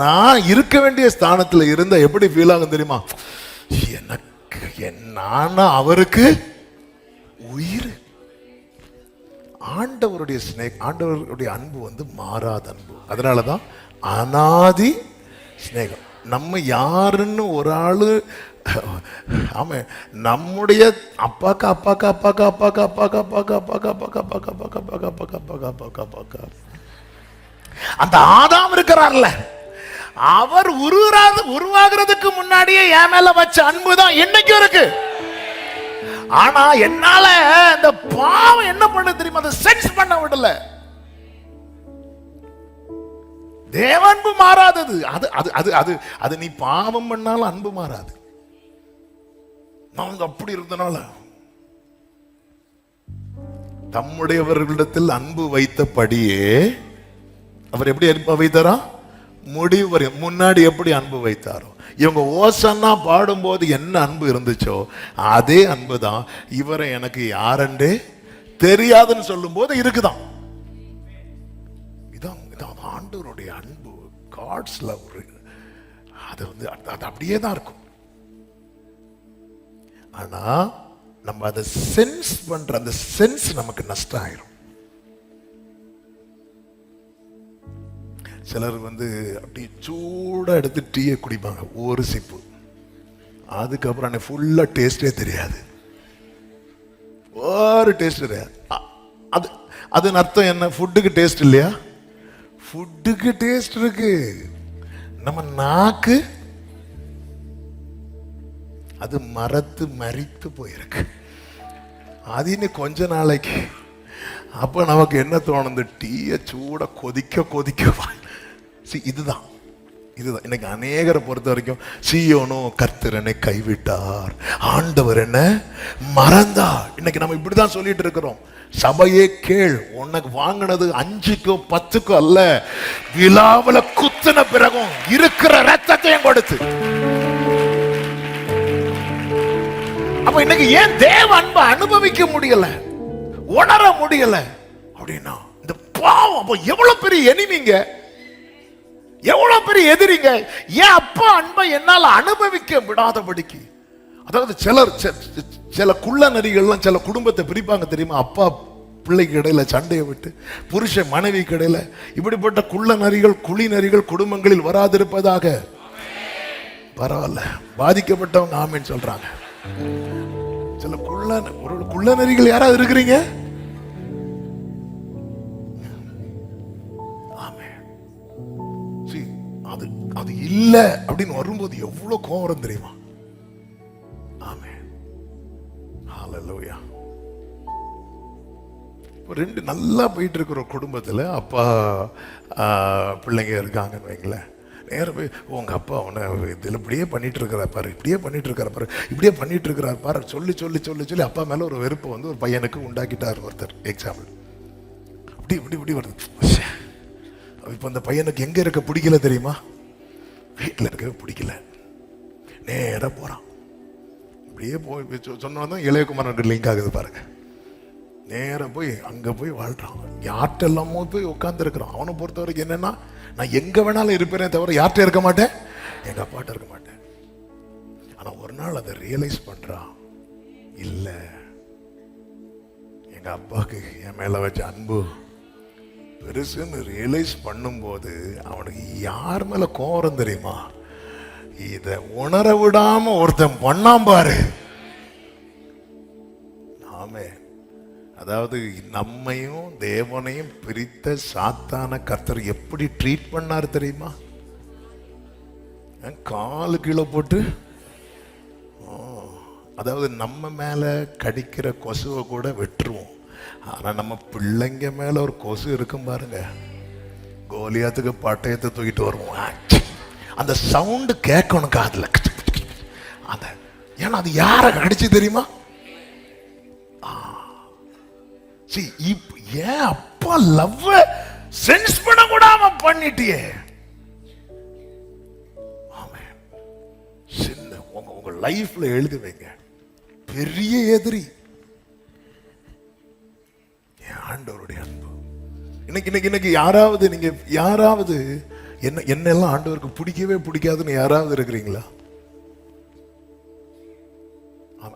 நான் இருக்க வேண்டிய ஸ்தானத்துல இருந்தா எப்படி ஃபீல் ஆகும் தெரியுமா? எனக்கு நானா அவருக்கு உயிர். ஆண்டவருடைய அன்பு வந்து மாறாத அன்பு. அதனாலதான் அனாதி ஸ்நேகம். நம்ம யாருன்னு ஒரு ஆளு, ஆமா, நம்முடைய அப்பாக்கா அப்பாக்கா அப்பாக்கா அப்பாக்கா அப்பாக்கா அப்பாக்கா அப்பாக்கா அப்பாக்கா அப்பாக்கா அப்பாக்கா அப்பாக்கா அப்பாக்கா அப்பாக்கா அப்பாக்கா அந்த ஆதாம் இருக்கிறார்ல, அவர் உருவாகிறதுக்கு முன்னாடியே என் மேல வச்ச அன்பு தான் என்னைக்கும் இருக்கு. ஆனா என்னால இந்த பாவம் என்ன பண்ண தெரியுமா? அதை சென்ஸ் பண்ண விடல. தேவ அன்பு மாறாதது. அது அது அது அது அது நீ பாவம் பண்ணாலும் அன்பு மாறாது. நான் அப்படி இருந்தனால தம்முடையவர்களிடத்தில் அன்பு வைத்தபடியே அவர் எப்படி அன்பு வைத்தாரா? முடிவு வரை முன்னாடி எப்படி அன்பு வைத்தாரோ, இவங்க ஓசன்னா பாடும்போது என்ன அன்பு இருந்துச்சோ அதே அன்பு தான் இவரை எனக்கு யாரண்டே தெரியாதுன்னு சொல்லும் போது இருக்குதான். இதான் ஆண்டவருடைய அன்பு, காட்ஸ் லவ். அது வந்து அது அப்படியே தான் இருக்கும். ஆனா நம்ம அதை சென்ஸ் பண்ற அந்த சென்ஸ் நமக்கு நஷ்டம் ஆயிரும். சிலர் வந்து அப்படி சூடா எடுத்து டீயை குடிப்பாங்க, ஒரு சிப்பு. அதுக்கப்புறம் எனக்கு ஃபுல்லா டேஸ்டே தெரியாது, ஒரு டேஸ்ட் தெரியாது. அது அதன் அர்த்தம் என்ன? ஃபுட்டுக்கு டேஸ்ட் இல்லையா? ஃபுட்டுக்கு டேஸ்ட் இருக்கு. நம்ம நாக்கு அது மரித்து போயிருக்கு. அது இன்னும் கொஞ்ச நாளைக்கு. அப்ப நமக்கு என்ன தோணுது? டீயை சூட கொதிக்க இதுதான் இன்னைக்கு அநேகரை பொறுத்த வரைக்கும். சீயோனும் கர்த்தர் என்னை கைவிட்டார், ஆண்டவர் என்ன மறந்தார். இன்னைக்கு நம்ம இப்படிதான் சொல்லிட்டு இருக்கிறோம். சபையே கேள், உனக்கு வாங்கினது 5க்கோ 10க்கோ அல்ல, விழாவுல குத்தின பிறகும் இருக்கிற ரத்தத்தையும் கொடுத்து. அப்ப இன்னைக்கு ஏன் தேவ அன்பை அனுபவிக்க முடியல, உணர முடியல அப்படின்னா இந்த பாவம். அப்ப எவ்வளவு பெரிய எனிமிங்க, எவ்வளவு பெரிய எதிரிங்க. ஏன் அப்பா அன்பை என்னால் அனுபவிக்க விடாதபடிக்கு. அதாவது சில குள்ள நரிகள்லாம் சில குடும்பத்தை பிரிப்பாங்க தெரியுமா? அப்பா பிள்ளைக்கு இடையில சண்டையை விட்டு, புருஷன் மனைவிக்கு இடையில. இப்படிப்பட்ட குள்ள நரிகள் குழி நரிகள் குடும்பங்களில் வராதிருப்பதாக. பரவாயில்ல, பாதிக்கப்பட்டவங்க ஆமேன்னு சொல்றாங்க. சில குள்ள நரிகள் யாராவது இருக்கிறீங்க? அது இல்ல அப்படின்னு வரும்போது எவ்வளவு கோபம் வரும் தெரியுமா? ஆமென், ஹல்லேலூயா. ரெண்டு நல்லா போயிட்டு இருக்கிற குடும்பத்துல அப்பா பிள்ளைங்க இருக்காங்கன்னு வைங்களேன். நேரம் போய் உங்க அப்பா உன்னை இதில் இப்படியே பண்ணிட்டு இருக்கிறார் பாரு, இப்படியே பண்ணிட்டு இருக்கிற பாரு, இப்படியே பண்ணிட்டு இருக்கிறார் பாரு சொல்லி சொல்லி சொல்லி சொல்லி அப்பா மேல ஒரு வெறுப்பை வந்து ஒரு பையனுக்கு உண்டாக்கிட்டார் ஒருத்தர். எக்ஸாம்பிள் இப்படி இப்படி இப்படி வருது. இப்போ அந்த பையனுக்கு எங்க இருக்க பிடிக்கல தெரியுமா? வீட்டில் இருக்க பிடிக்கல. நேராக போகிறான். இப்படியே போய் சொன்னதான் இளையகுமாரனுக்கு லிங்க் ஆகுது பாருங்க. நேராக போய் அங்கே போய் வாழ்றான். யார்கிட்ட எல்லாமோ போய் உட்காந்துருக்கிறான். அவனை பொறுத்த வரைக்கும் என்னன்னா, நான் எங்கே வேணாலும் இருப்பேனே தவிர யார்கிட்ட இருக்க மாட்டேன், எங்கள் அப்பாட்ட இருக்க மாட்டேன். ஆனால் ஒரு நாள் அதை ரியலைஸ் பண்ணுறான். இல்லை, எங்கள் அப்பாவுக்கு என் மேலே வச்ச அன்பு பெருசுன்னு ரியலைஸ் பண்ணும்போது அவனுக்கு யார் மேல கோரம் தெரியுமா? இத உணர விடாம ஒருத்தன் பண்ணாம் பாரு. ஆமே, அதாவது நம்மையும் தேவனையும் பிரித்த சாத்தான கர்த்தர் எப்படி ட்ரீட் பண்ணார் தெரியுமா? காலு கீழே போட்டு, அதாவது நம்ம மேல கடிக்கிற கொசுவை கூட வெட்டுருவோம். ஆனா நம்ம பிள்ளைங்க மேல ஒரு கொசு இருக்கும் பாருங்க, கோலியாத்துக்கு பட்டயத்தை தூக்கிட்டு வருவோம். அந்த சவுண்டு கேட்கணும் காதுல. அந்த ஏன்னா அது யார கடிச்சு தெரியுமா? ஏன் அப்பா லவ் சென்ஸ் பண்ண கூடாம பண்ணிட்டியே. சின்ன உங்க லைஃப்ல எழுதி வைங்க, பெரிய எதிரி ஆண்டவருடைய அன்பு. இன்னைக்கு யாராவது என்னெல்லாம் ஆண்டவருக்கு பிடிக்கவே பிடிக்காதுன்னு யாராவது இருக்கிறீங்களா?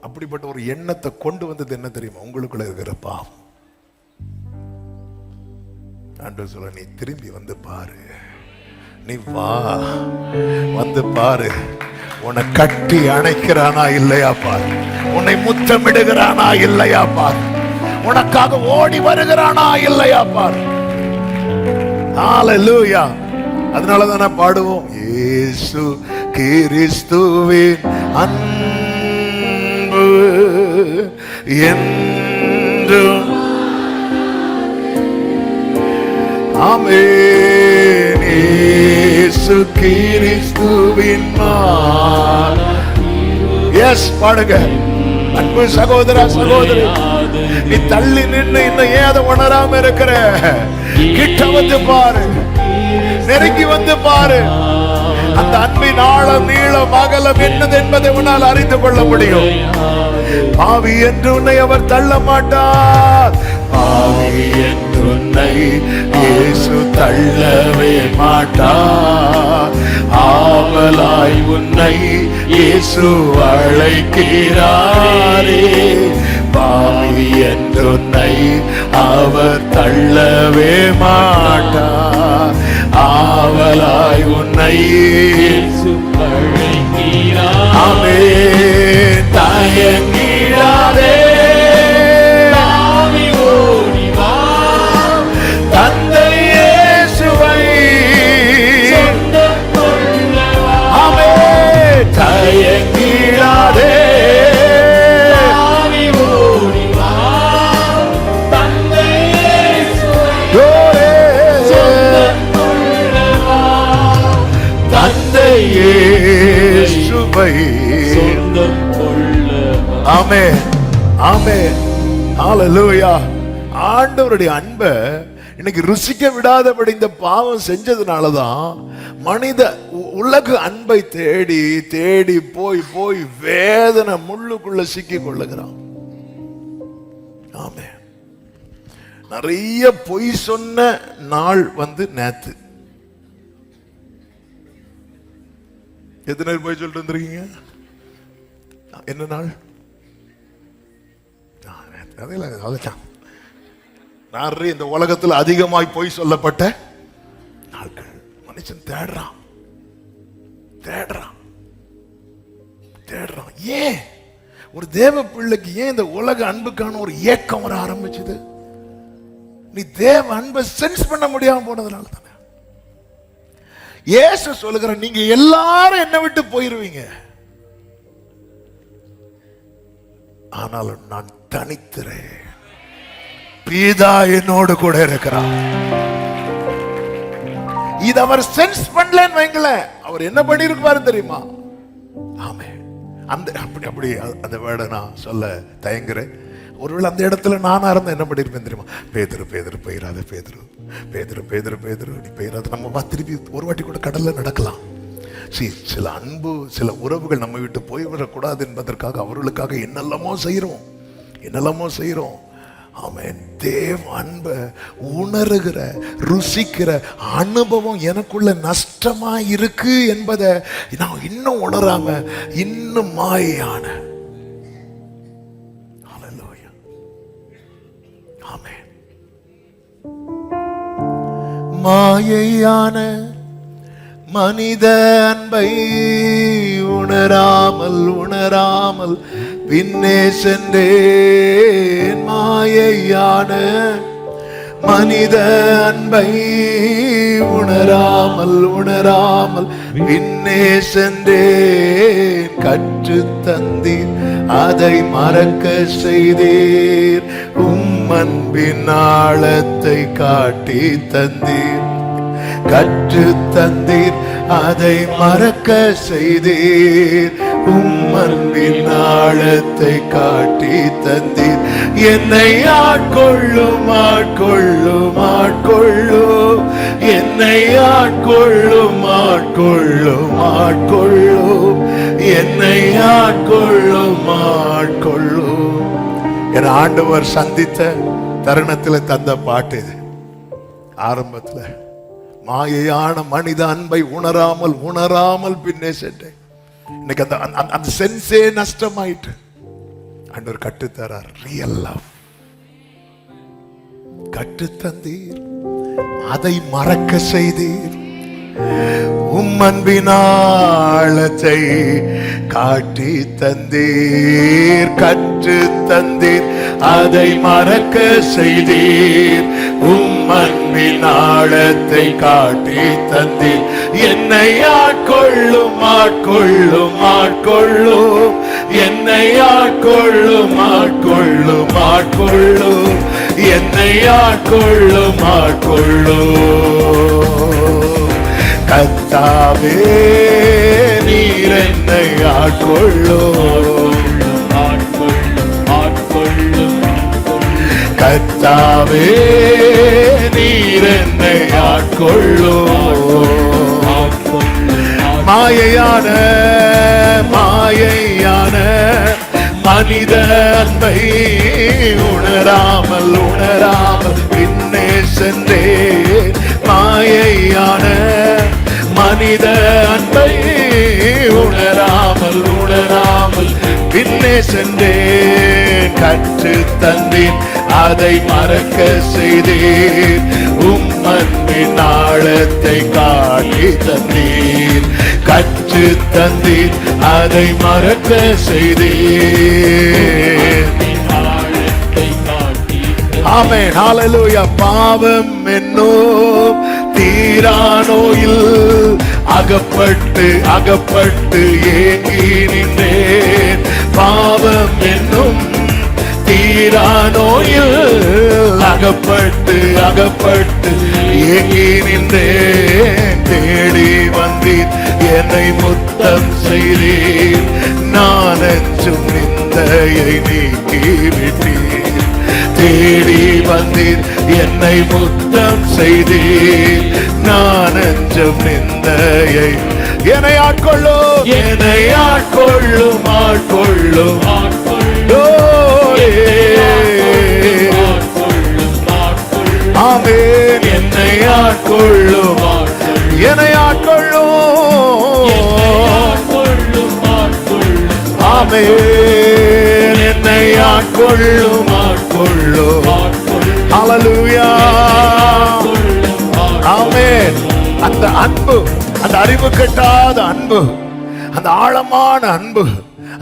அப்படிப்பட்ட ஒரு எண்ணத்தை கொண்டு வந்தது என்ன தெரியுமா? உங்களுக்குள்ள இருக்கிற பாவம். ஆண்டவர் சொல்ல, நீ திரும்பி வந்து பாரு, நீ வா வந்து பாரு. உன்னை கட்டி அணைக்கிறானா இல்லையா பாரு, உன்னை முத்தமிடுகிறானா இல்லையா பாரு, உனக்காக ஓடி வருகிறானா இல்லையா பாரு. ஹல்லேலூயா. அதனாலதான் நான் பாடுவோம், இயேசு கிறிஸ்துவின் அன்பு என்றும். ஆமென். இயேசு கிறிஸ்துவின் எஸ் பாடுங்க. அன்பு சகோதரா சகோதரி, நீ தள்ளி நின்று இன்னும் ஏன் அதை உணராம இருக்கிற? கிட்ட வந்து பாரு, நெருங்கி வந்து பாரு. அந்த அன்பின் ஆழம் நீளம் அகலம் என்னது என்பதை உன்னால் அறிந்து கொள்ள முடியும். பாவி என்று உன்னை அவர் தள்ள மாட்டார். பாவி என்று உன்னை இயேசு தள்ளவே மாட்டார். ஆவலாய் உன்னை இயேசு அழைக்கிறாரே. பாவி என்று உன்னை அவர் தள்ளவே மாட்டார். ஆவலாய் உன்னை இயேசு அழைக்கிறார். ஆமென். தயங்கிடாதே, பாவி ஓடி வா, ஆமென், ஆமென், ஹalleluya. ஆண்டவருடைய அன்பை இன்னைக்கு ருசிக்க விடாதபடி இந்த பாவம் செஞ்சதுனாலதான் மனித உலக அன்பை தேடி தேடி போய் போய் வேதனை முள்ளுக்குள்ள சிக்கி கொள்ளுகிறான். ஆமென். நிறைய பொய் சொன்ன நாள் நேத்து. எத்தனை நேரம் பொய் சொல்லிட்டு வந்திருக்கீங்க? என்ன நாள்? அதுதான் நிறைய இந்த உலகத்தில் அதிகமாய் பொய் சொல்லப்பட்ட நாட்கள். மனுஷன் தேடுறான் தேடுறான் தேடுறான். ஏன் ஒரு தேவ பிள்ளைக்கு ஏன் இந்த உலக அன்புக்கான ஒரு ஏக்கம் வர ஆரம்பிச்சது? நீ தேவ அன்பை சென்ஸ் பண்ண முடியாம போனதுனால தானே. இயேசு சொல்லுகிற, நீங்க எல்லாரும் என்னை விட்டு போயிருவீங்க, ஆனாலும் நான் தனித்திறேன், பிதா என்னோடு கூட இருக்கிறார். இது அவர் சென்ஸ் பண்ணலன்னு வைங்களேன், அவர் என்ன பண்ணிருப்பாரு தெரியுமா? ஆமே, அந்த அப்படி அப்படி அந்த வேர்டை நான் சொல்ல தயங்குறேன். ஒருவேளை அந்த இடத்துல நானா இருந்த என்ன பண்ணிருப்பேன் தெரியுமா? பேதுரு பேதுரு போயிடாத, பேதுரு பேதுரு பேதுரு பேதுரு நீ போயிடாத. நம்ம திருப்பி ஒரு வாட்டி கூட கடல்ல நடக்கலாம். சில அன்பு, சில உறவுகள் நம்ம விட்டு போய்விடக்கூடாது என்பதற்காக அவர்களுக்காக என்னெல்லாமோ செய்யறோம், என்னெல்லாமோ செய்யறோம். ஆமென். தேவ அன்பை உணர்கிற ருசிக்கிற அனுபவம் எனக்குள்ள நஷ்டமா இருக்கு என்பதை நான் இன்னும் உணராம இன்னும் மாயான. ஆமென். மாயையான மனித அன்பை உணராமல் உணராமல் பின்னே சென்றேன். மாயையான மனித அன்பை உணராமல் உணராமல் பின்னே சென்றேன். கற்று தந்தீர், அதை மறக்க செய்தீர். அன்பின் ஆழத்தை காட்டி தந்தீர். கற்று தந்தீர், அதை மறக்க செய்தீர். அன்பின் ஆழத்தை காட்டி தந்தீர். என்னை ஆட்கொள்ளும் ஆட்கொள்ளும் ஆட்கொள்ளும், என்னை ஆட்கொள்ளும் ஆட்கொள்ளும் ஆட்கொள்ளும், என்னை ஆட்கொள்ளும் ஆட்கொள்ளும். என் ஆண்டவர் சந்தித்த தருணத்தில் தந்த பாட்டு இது. ஆரம்பத்தில் மாயையான மனித அன்பை உணராமல் உணராமல் பின்னே சென்றேன். இன்னைக்கு அந்த சென்ஸே நஷ்டமாயிட்டு ஆண்டவர் கட்டுத்தரார். ரியல் லவ் கட்டு தந்தீர், அதை மறக்க செய்தீர். அன்பின் ஆழத்தை காட்டி தந்தீர். கற்று தந்தீர், அதை மறக்க செய்தீர். அன்பின் ஆழத்தை காட்டி தந்தீர். என்னை ஆட்கொள்ளும் ஆட்கொள்ளும் ஆட்கொள்ளும், என்னை ஆட்கொள்ளும் ஆட்கொள்ளும் ஆட்கொள்ளும், என்னை ஆட்கொள்ளும் ஆட்கொள்ளும். கர்த்தாவே நீர் என்னை ஆட்கொள்ளும், கர்த்தாவே நீர் என்னை ஆட்கொள்ளும். மாயையான மாயையான மனித அன்பை உணராமல் உணராமல் பின்னே சென்றேன். மாயையான மனித அன்பை உணராமல் உணராமல் பின்னே சென்றேன். கற்று தந்தீர், அதை மறக்க செய்தீர். அன்பின் ஆழத்தை காட்டி தந்தீர். கற்று தந்தீர், அதை மறக்க செய்தீர். ஆமென், ஹல்லேலூயா. பாவம் என்னும் தீரானோயில் அகப்பட்டு அகப்பட்டு ஏங்கி நின்றேன். பாவம் என்னும் தீரானோயில் அகப்பட்டு அகப்பட்டு ஏங்கி நின்றேன். தேடி வந்தீர், என்னை முத்தம் செய்தீர். நான் என்றும் நிந்தையை நீக்கிவிட்டீர். தேடி வந்தீர், என்னை முத்தம் செய்தீர். நான் அஞ்சும் நிந்தையை என்னை ஆட்கொள்ளும், என்னை ஆட்கொள்ளும், ஆட்கொள்ளும், ஆமென். என்னை ஆட்கொள்ளும், என்னை ஆட்கொள்ளும், ஆமென். என்னை ஆட்கொள்ளும், ஆட்கொள்ளும். ஹல்லேலூயா, ஆமென். அந்த அன்பு, அந்த அறிவு கட்டாத அன்பு, அந்த ஆழமான அன்பு,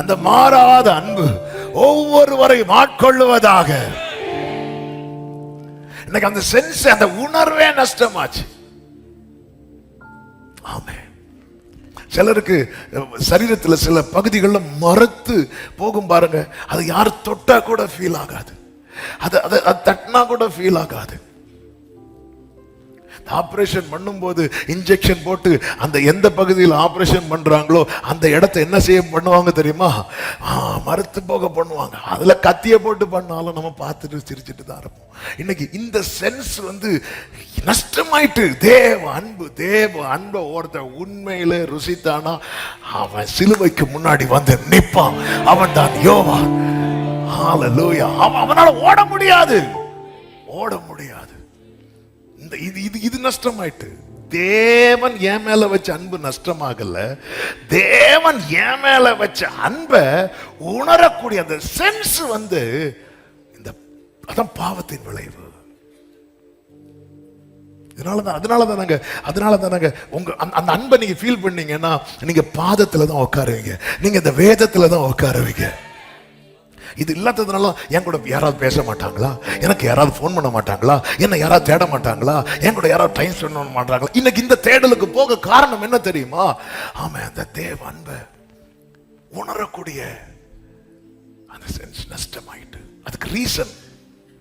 அந்த மாறாத அன்பு ஒவ்வொருவரையும் ஆட்கொள்ளுவதாக. இன்னைக்கு அந்த சென்ஸ், அந்த உணர்வே நஷ்டமாச்சு. ஆமென். சிலருக்கு சரீரத்தில் சில பகுதிகளில் மறுத்து போகும் பாருங்க, அது யார் தொட்டா கூட ஃபீல் ஆகாது, அது தட்டினா கூட ஃபீல் ஆகாது. ஆபரேஷன் பண்ணும்போது இன்ஜெக்ஷன் போட்டு அந்த எந்த பகுதியில் ஆபரேஷன் பண்றாங்களோ அந்த இடத்தை என்ன செய்ய பண்ணுவாங்க தெரியுமா? மறுத்து போக பண்ணுவாங்க. அதுல கத்திய போட்டு பண்ணாலும் நம்ம பார்த்துட்டு சிரிச்சுட்டு தான் இருப்போம். இன்னைக்கு இந்த சென்ஸ் நஷ்டமாயிட்டு. தேவ அன்பை ஒருத்த உண்மையிலே ருசித்தானா அவன் சிலுவைக்கு முன்னாடி வந்து நிற்பான். அவன் தான் யோவான். ஹல்லேலூயா. அவனால ஓட முடியாது. இது நஷ்டமாயிட்டு. தேவன் என் மேல வச்ச அன்பு நஷ்டமாகல. தேவன் என் மேல வச்ச அன்பை உணரக்கூடிய அந்த சென்ஸ் இந்த அதான் பாவத்தின் விளைவு. அதனாலதான் நாங்க உங்க அந்த அன்பை நீங்க ஃபீல் பண்ணீங்கன்னா நீங்க பாதத்துல தான் உட்காருவீங்க, நீங்க இந்த வேதத்துல தான் உட்காருவீங்க. இது இல்லாததுனால என் கூட யாராவது பேச மாட்டாங்களா, எனக்கு யாராவது ஃபோன் பண்ண மாட்டாங்களா, என்ன யாராவது தேட மாட்டாங்களா, என் கூட யாராவது டைம் ஸ்பெண்ட் பண்ண மாட்டாங்களா? இன்னைக்கு இந்த தேடலுக்கு போக காரணம் என்ன தெரியுமா? ஆமா, அந்த தேவ அன்பை உணரக்கூடிய அந்த சென்ஸ் நஷ்டமாயிட்டு. அதுக்கு ரீசன்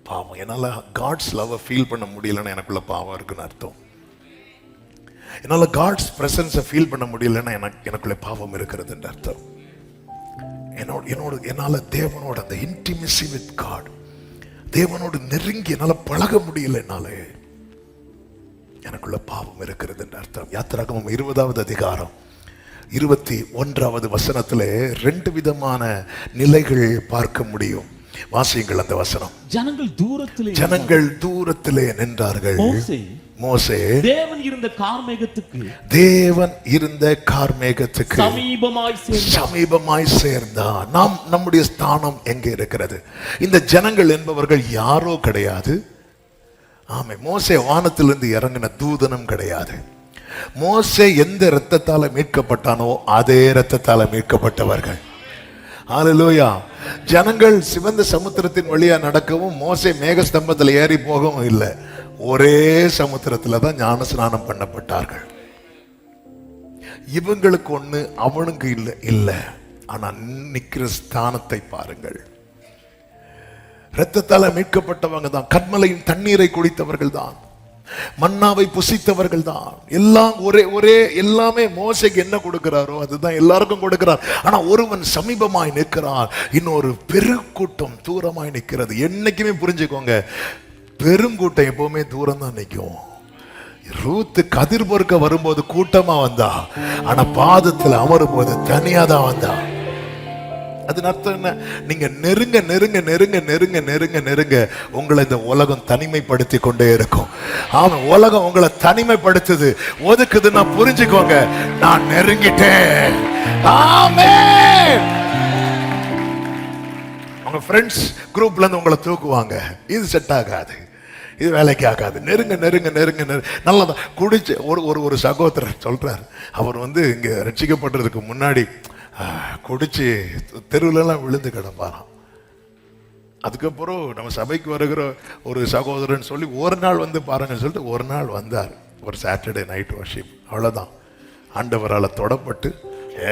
பாவம். என்னால காட்ஸ் லவ் ஃபீல் பண்ண முடியலன்னு எனக்குள்ள பாவம் இருக்குன்னு அர்த்தம். என்னால காட்ஸ் பிரசன்ஸை ஃபீல் பண்ண முடியலன்னா எனக்குள்ள பாவம் இருக்கிறதுன்னு அர்த்தம். என்னால தேவனோட அந்த இன்டிமசி வித் காட், தேவனோடு நெருங்கி என்னால பழக முடியல, என்னால எனக்குள்ள பாவம் இருக்கிறது என்று அர்த்தம். யாத்திராகமம் 20வது அதிகாரம் 21வது வசனத்திலே 2 விதமான நிலைகள் பார்க்க முடியும். வாசியுங்கள் அந்த வசனம். ஜனங்கள் தூரத்திலே நின்றார்கள். மோசே தேவன் இருந்த கார்மேகத்துக்கு சமீபமாய் சேர்ந்தான். நம்முடைய ஸ்தானம் எங்கே இருக்கிறது? இந்த ஜனங்கள் என்பவர்கள் யாரோ கிடையாது. ஆமே, மோசே வானத்திலிருந்து இறங்கின தூதனும் கிடையாது. மோசே எந்த இரத்தத்தால மீட்கப்பட்டானோ அதே இரத்தத்தால மீட்கப்பட்டவர்கள். ஹல்லேலூயா. ஜனங்கள் சிவந்த சமுத்திரத்தின் வழியா நடக்கவும் மோசே மேகஸ்தம்பத்தில் ஏறி போகவும் இல்லை, ஒரே சமுத்திரத்துல தான் ஞான ஸ்நானம் பண்ணப்பட்டார்கள். இவங்களுக்கு ஒண்ணு, அவனுக்கு இல்ல. ஆனா நிக்கிற ஸ்தானத்தை பாருங்கள். இரத்தத்தால மீட்கப்பட்டவங்க தான், கர்மலையின் தண்ணீரை குடித்தவர்கள் தான், மன்னாவை புசித்தவர்கள் தான். எல்லாம் ஒரே எல்லாமே மோசைக்கு என்ன கொடுக்கிறாரோ அதுதான் எல்லாருக்கும் கொடுக்கிறார். ஆனா ஒருவன் சமீபமாய் நிற்கிறான், இன்னொரு பெருக்கூட்டம் தூரமாய் நிற்கிறது. என்னைக்குமே புரிஞ்சுக்கோங்க, பெருங்கூட்டம் எப்பவுமே தூரம் தான் நிற்கும். ரூத்து கதிர் பொறுக்க வரும்போது கூட்டமா வந்தா, ஆனா பாதத்தில் அமரும் போது தனியா தான் வந்தா. அது அர்த்தம் என்ன? நீங்க நெருங்க நெருங்க நெருங்க நெருங்க நெருங்க நெருங்க உங்களை இந்த உலகம் தனிமைப்படுத்தி கொண்டே இருக்கும். ஆமா, உலகம் உங்களை தனிமைப்படுத்துது, ஒதுக்குதுன்னா புரிஞ்சுக்கோங்க, நான் நெருங்கிட்டேன். ஆமென். உங்க ஃப்ரெண்ட்ஸ் குரூப்ல இருந்து உங்களை தூக்குவாங்க, இது செட் ஆகாது, இது வேலைக்கு ஆகாது. நெருங்க நெருங்க நெருங்க நல்லதான். குடிச்சு ஒரு சகோதரர் சொல்றாரு, அவர் இங்க ரட்சிக்கப்படுறதுக்கு முன்னாடி குடிச்சு தெருவுலலாம் விழுந்து கிடப்பாராம். அதுக்கப்புறம் நம்ம சபைக்கு வருகிற ஒரு சகோதரன் சொல்லி ஒரு நாள் பாருங்கன்னு சொல்லிட்டு ஒரு நாள் வந்தார். ஒரு சாட்டர்டே நைட் வர்ஷிப். அவ்வளோதான், ஆண்டவரால் தொடப்பட்டு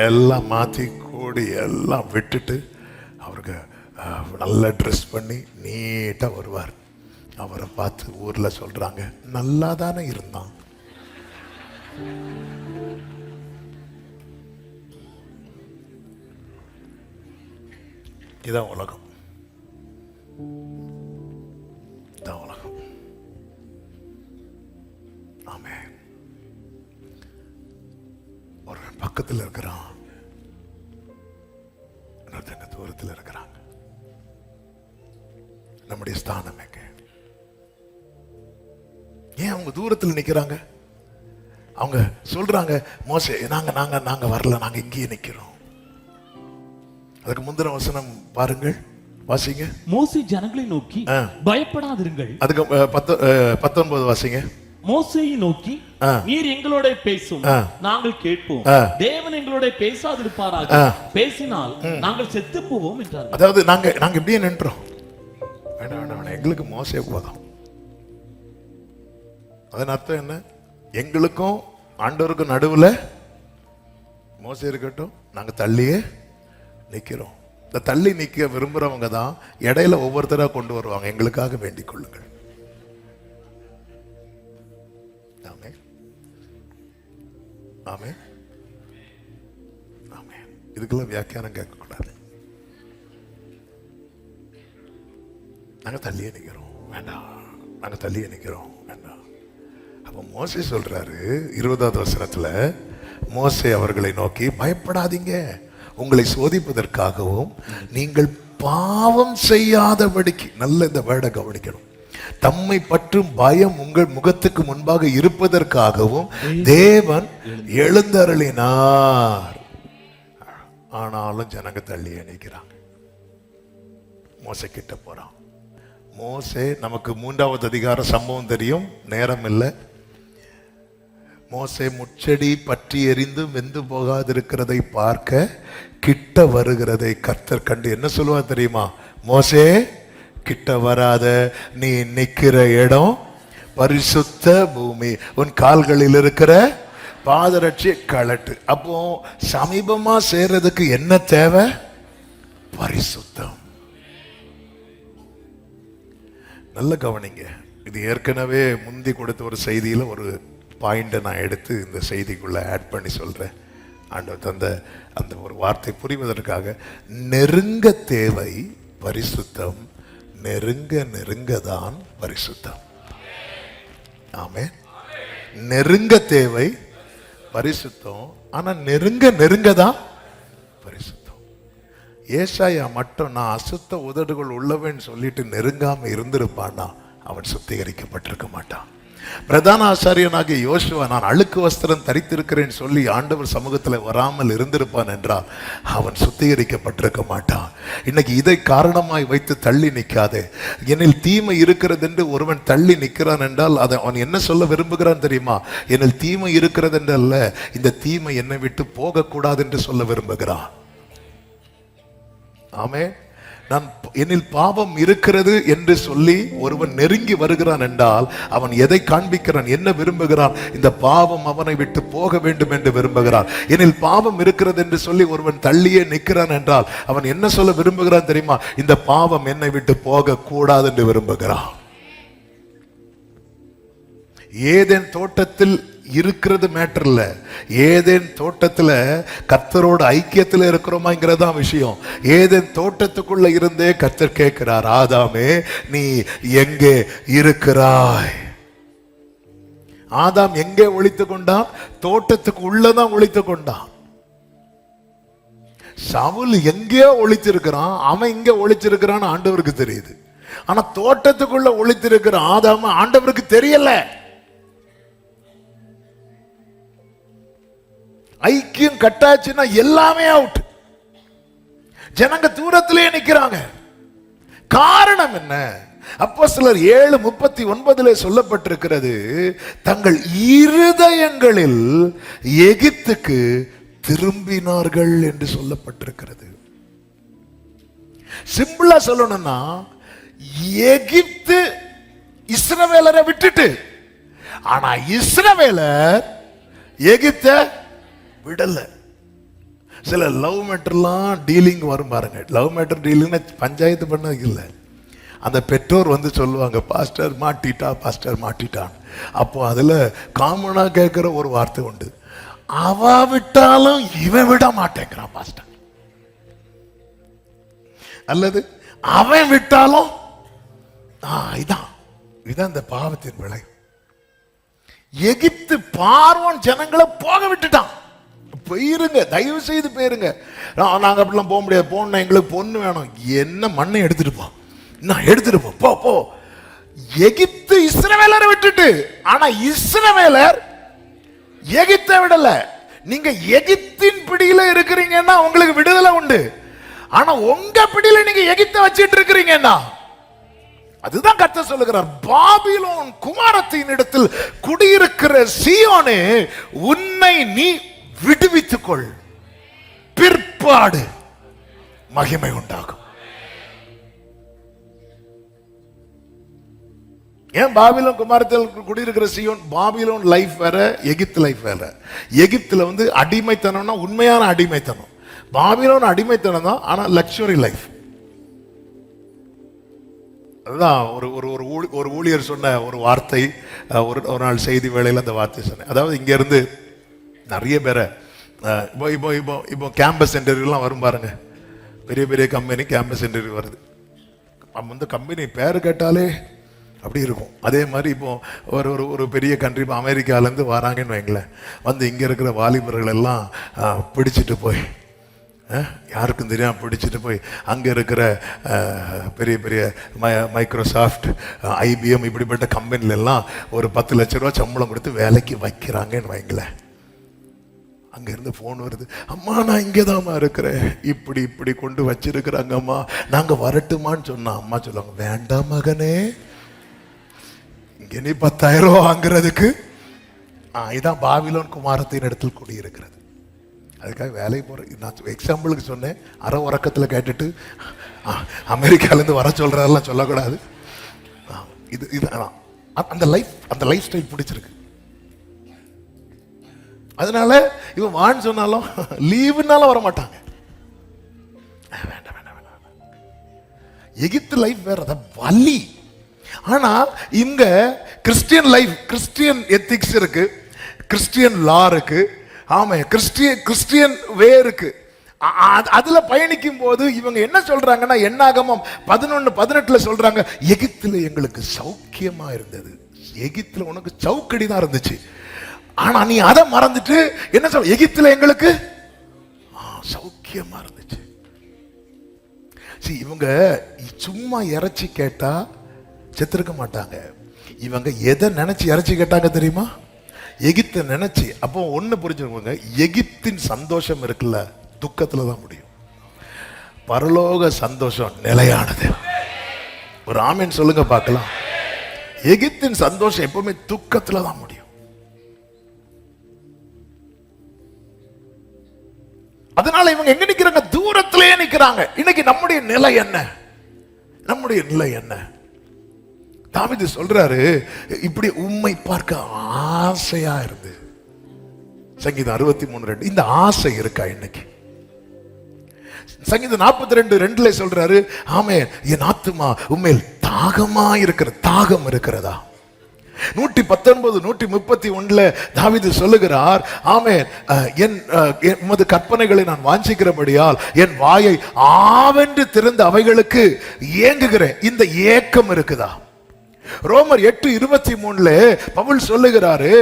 எல்லாம் மாற்றி கூடி எல்லாம் விட்டுட்டு அவருக்கு நல்லா ட்ரெஸ் பண்ணி நீட்டாக வருவார். அவரை பார்த்து ஊரில் சொல்கிறாங்க, நல்லா தானே இருந்தான். இதான் உலகம். இதான் உலகம். ஆமே. ஒரு பக்கத்தில் இருக்கிறான், இன்னொருத்தங்க தூரத்தில் இருக்கிறாங்க. நம்முடைய ஸ்தானம் எங்க? ஏன் அவங்க தூரத்தில் நிக்கிறாங்க? அவங்க சொல்றாங்க, மோசே நாங்க நாங்க நாங்க வரல, நாங்க இங்கேயே நிக்கிறோம். அதுக்கு முந்தின வசனம் பாருங்கள், வாசிங்க. மோசே ஜனங்களை நோக்கி பயப்படாதிருங்கள். அதுக்கு 19 வாசிங்க. மோசேயை நோக்கி நீர் எங்களோட பேசும், நாங்கள் கேட்போம். தேவன் எங்களோட பேசாதிருப்பாராக, பேசினால் நாங்கள் செத்து போவோம் என்றார். அதாவது நாங்க இப்படியே நின்றோம். வேண்டாம் வேண்டாம், எங்களுக்கு மோசே போதும். அதன் அர்த்தம் என்ன? எங்களுக்கும் ஆண்டவருக்கும் நடுவுல மோசே இருக்கட்டும், நாங்க தள்ளியே நிக்கிறோம். இந்த தள்ளி நிக்க விரும்புறவங்க தான் இடையில ஒவ்வொருத்தரா கொண்டு வருவாங்க, எங்களுக்காக வேண்டிக் கொள்ளுங்கள். ஆமே ஆமே ஆமே. இதுக்கெல்லாம் வியாக்கியானம் கேட்க கூடாது. நாங்க தள்ளியே நிக்கிறோம், வேண்டாம். நாங்க தள்ளியே நிக்கிறோம், வேண்டாம். அப்ப மோசே சொல்றாரு 20வது வசனத்துல, மோசே அவர்களை நோக்கி பயப்படாதீங்க, உங்களை சோதிப்பதற்காகவும் நீங்கள் பாவம் செய்யாதபடிக்கு. நல்ல இந்த வேர்டை கவனிக்கணும். தம்மை பற்றும் பயம் உங்கள் முகத்துக்கு முன்பாக இருப்பதற்காகவும் தேவன் எழுந்தருளினார். ஆனாலும் ஜனங்க தள்ளியே நிற்கிறாங்க. மோசே கிட்ட போறான். மோசே, நமக்கு 3வது அதிகார சம்பவம் தெரியும், நேரம் இல்லை. மோசே முச்செடி பற்றி எரிந்து வெந்து போகாதிருக்கிறதை பார்க்க கிட்ட வருகிறதை கர்த்தர் கண்டு என்ன சொல்லுவார் தெரியுமா? மோசே கிட்ட வராத, நீ நிக்கிற இடம் பரிசுத்த பூமி, உன் கால்களில் இருக்கிற பாதரட்சி கழட்டு. அப்போ சமீபமா சேர்றதுக்கு என்ன தேவை? பரிசுத்தம். நல்ல கவனிங்க. இது ஏற்கனவே முந்தி கொடுத்த ஒரு செய்தியில ஒரு பாயிண்டை நான் எடுத்து இந்த செய்திக்குள்ள ஆட் பண்ணி சொல்றேன். ஆண்டவர் தந்த அந்த ஒரு வார்த்தை புரிவதற்காக. நெருங்க தேவை பரிசுத்தம், நெருங்க நெருங்க தான் பரிசுத்தம். ஆமே. நெருங்க தேவை பரிசுத்தம், ஆனா நெருங்க நெருங்க தான் பரிசுத்தம். ஏசாயா மட்டும் நான் அசுத்த உதடுகள் உள்ளவன் சொல்லிட்டு நெருங்காம இருந்திருப்பான்னா அவன் சுத்திகரிக்கப்பட்டிருக்க மாட்டான். பிரதான ஆசாரியனாகிய யோசுவா நான் அழுக்கு வஸ்திரம் தரித்திருக்கிறேன் சொல்லி ஆண்டவர் சமூகத்தில் வராமல் இருந்திருப்பான் என்றால் அவன் சுத்திகரிக்கப்பட்டிருக்க மாட்டான். இன்னைக்கு இதை காரணமாய் வைத்து தள்ளி நிற்காதே. என்னில் தீமை இருக்கிறது என்று ஒருவன் தள்ளி நிற்கிறான் என்றால் அதை அவன் என்ன சொல்ல விரும்புகிறான் தெரியுமா? என்னில் தீமை இருக்கிறது என்று அல்ல, இந்த தீமை என்னை விட்டு போகக்கூடாது என்று சொல்ல விரும்புகிறான். ஆமே. நான் என்னில் பாவம் இருக்கிறது என்று சொல்லி ஒருவன் நெருங்கி வருகிறான் என்றால் அவன் எதை காண்பிக்கிறான்? என்ன விரும்புகிறான்? இந்த பாவம் அவனை விட்டு போக வேண்டும் என்று விரும்புகிறான். என்னில் பாவம் இருக்கிறது என்று சொல்லி ஒருவன் தள்ளியே நிற்கிறான் என்றால் அவன் என்ன சொல்ல விரும்புகிறான் தெரியுமா? இந்த பாவம் என்னை விட்டு போக கூடாது என்று விரும்புகிறான். ஏதேன் தோட்டத்தில் இருக்கிறது மேட்டர் இல்ல, ஏதேன் தோட்டத்துல கர்த்தரோட ஐக்கியத்துல இருக்கிறோமாங்கிறதா விஷயம். ஏதேன் தோட்டத்துக்குள்ள இருந்தே கர்த்தர் கேட்கிறார், ஆதாமே நீ எங்கே இருக்கிறாய்? ஆதாம் எங்கே ஒளித்து கொண்டான்? தோட்டத்துக்கு உள்ளதான் ஒளித்து கொண்டான். சவுல் எங்கேயோ ஒளிச்சிருக்கிறான், அவன் இங்க ஒளிச்சிருக்கிறான்னு ஆண்டவருக்கு தெரியுது. ஆனா தோட்டத்துக்குள்ள ஒளித்திருக்கிற ஆதாம ஆண்டவருக்கு தெரியல. ஐக்கியம் கட்டாச்சுன்னா எல்லாமே அவுட். ஜனங்க தூரத்திலே நிக்கிறாங்க. காரணம் என்ன? அப்போஸ்தலர் 7:39 சொல்லப்பட்டிருக்கிறது, தங்கள் இருதயங்களில் எகிப்துக்கு திரும்பினார்கள் என்று சொல்லப்பட்டிருக்கிறது. சிம்பிளா சொல்லணும்னா எகிப்து இஸ்ரவேலரை விட்டுட்டு, ஆனா இஸ்ரவேலர் எகிப்தை விடல. சில லவ் மேட்டர்லாம் டீலிங் வரும் பாருங்க. லவ் மேட்டர் டீலிங் பஞ்சாயத்து பண்ணது இல்லை. அந்த பெற்றோர் வந்து சொல்லுவாங்க, பாஸ்டர் மாட்டிட்டா, பாஸ்டர் மாட்டிட்டான். அப்போ அதுல காமனா கேட்கிற ஒரு வார்த்தை உண்டு, அவ விட்டாலும் இவன் விட மாட்டேங்கிறான் பாஸ்டர். அல்லது அவன் விட்டாலும் இதான் இந்த பாவத்தின் விளை. எகிப்து பார்வோன் ஜனங்களை போக விட்டுட்டான். போயிருங்க, தயவு செய்து போயிருங்க. நாங்க அப்படிலாம் போக முடியாது, போனா எங்களுக்கு பொண்ணு வேணும். என்ன மண்ணை எடுத்துட்டு போ, நான் எடுத்துட்டு போ போ. எகிப்து இஸ்ரவேலரை விட்டுட்டு, ஆனா இஸ்ரவேலர் எகிப்தை விடல. நீங்க எகிப்தின் பிடியில இருக்கிறீங்கன்னா உங்களுக்கு விடுதலை உண்டு. ஆனா உங்க பிடியில நீங்க எகிப்தை வச்சிட்டு இருக்கிறீங்கன்னா, அதுதான் கர்த்தர் சொல்லுகிறார், பாபிலோன் குமாரத்தின் இடத்தில் குடியிருக்கிற சீயோனே, உன்னை நீ விடுவித்துக் கொள், பிற்பாடு மகிமை உண்டாகும். ஏன் பாபிலோன் குமாரத்தில் குடியிருக்கிற சீயோன்? பாபிலோன் லைஃப் வேற, எகிப்து லைஃப் வேற. எகிப்துல அடிமைத்தனம்னா உண்மையான அடிமைத்தனம். பாபிலோன் அடிமைத்தனம் தான், ஆனா லக்ஸுரி லைஃப். அதுதான் ஒரு ஊழியர் சொன்ன ஒரு வார்த்தை. ஒரு நாள் செய்தி வேளையில் அந்த வார்த்தை சொன்னேன். அதாவது இங்க இருந்து நிறைய பேரை இப்போ கேம்பஸ் இன்டர்வியூலாம் வரும் பாருங்க. பெரிய பெரிய கம்பெனி கேம்பஸ் இன்டர்வியூ வருது. கம்பெனி பேர் கேட்டாலே அப்படி இருக்கும். அதே மாதிரி இப்போ ஒரு பெரிய கண்ட்ரி, இப்போ அமெரிக்காலேருந்து வராங்கன்னு வைங்களேன், இங்கே இருக்கிற வாலிபர்கள் எல்லாம் பிடிச்சிட்டு போய், யாருக்கும் தெரியாமல் பிடிச்சிட்டு போய் அங்கே இருக்கிற பெரிய பெரிய மைக்ரோசாஃப்ட், ஐபிஎம் இப்படிப்பட்ட கம்பெனிலெல்லாம் ஒரு 10 லட்ச ரூபா சம்பளம் கொடுத்து வேலைக்கு வைக்கிறாங்கன்னு வைங்களேன். அங்கேருந்து ஃபோன் வருது, அம்மா நான் இங்கே தான்மா இருக்கிறேன், இப்படி கொண்டு வச்சிருக்கிறாங்க அம்மா, நாங்கள் வரட்டுமான்னு சொன்னோம். அம்மா சொல்லுவாங்க, வேண்டாம் மகனே, இங்கே நீ 10,000 ரூபா வாங்குறதுக்கு. இதான் பாபிலோன் குமாரத்தின் இடத்தில் குடியிருக்கிறது. அதுக்காக வேலை போகிறேன். நான் எக்ஸாம்பிளுக்கு சொன்னேன். அரை உறக்கத்தில் கேட்டுட்டு அமெரிக்காலேருந்து வர சொல்கிறதெல்லாம் சொல்லக்கூடாது. இது அந்த லைஃப் ஸ்டைல் பிடிச்சிருக்கு. அதனால இவன் வான்னு சொன்னாலும் லீவுனாலும் வர மாட்டாங்க. வேண்டாம். எகிப்து லைஃப் வேற, வலி. ஆனா இங்க கிறிஸ்டியன் லைஃப், கிறிஸ்டியன் எத்திக்ஸ் இருக்கு, கிறிஸ்டியன் லா இருக்கு, ஆமா, கிறிஸ்டியன் வே இருக்கு. அதுல பயணிக்கும் போது இவங்க என்ன சொல்றாங்கன்னா, என்னாகமம் 11:18 சொல்றாங்க, எகிப்துல எங்களுக்கு சௌக்கியமா இருந்தது. எகிப்துல உனக்கு சவுக்கடி தான் இருந்துச்சு, ஆனா நீ அதை மறந்துட்டு என்ன சொல்ற, எகிப்துல எங்களுக்கு சௌக்கியமா இருந்துச்சு. இவங்க சும்மா இறைச்சி கேட்டா செத்துருக்க மாட்டாங்க. இவங்க எதை நினைச்சு இறைச்சி கேட்டாங்க தெரியுமா? எகிப்தை நினைச்சு. அப்போ ஒண்ணு புரிஞ்சுக்கோங்க, எகிப்தின் சந்தோஷம் இருக்குல்ல, துக்கத்துல தான் முடியும். பரலோக சந்தோஷம் நிலையானது. ஒரு ஆமீன் சொல்லுங்க பார்க்கலாம். எகிப்தின் சந்தோஷம் எப்பவுமே துக்கத்துல தான் முடியும். அதனால இவங்க எங்க நிக்கிறாங்க? தூரத்திலேயே நிக்கிறாங்க. இன்னைக்கு நம்முடைய நிலை என்ன? நம்முடைய நிலை என்ன? தாவீது சொல்றாரு, இப்படி உம்மை பார்க்க ஆசையா இருந்து. சங்கீதம் 63:2. இந்த ஆசை இருக்கா இன்னைக்கு? சங்கீதம் 42:2 சொல்றாரு, ஆமே, என் ஆத்துமா உண்மையில் தாகமா இருக்கிற, தாகம் இருக்கிறதா? 119, 131 தாவீது சொல்லுகிறார், ஆமென், உமது கற்பனைகளை நான் வாஞ்சிக்கிறபடியால் என் வாயை ஆவென்று திறந்த அவைகளுக்கு ஏங்குகிறேன். இந்த ஏக்கம் இருக்குதா? ரோமர் 8:23 பவுல் சொல்லுகிறாரு,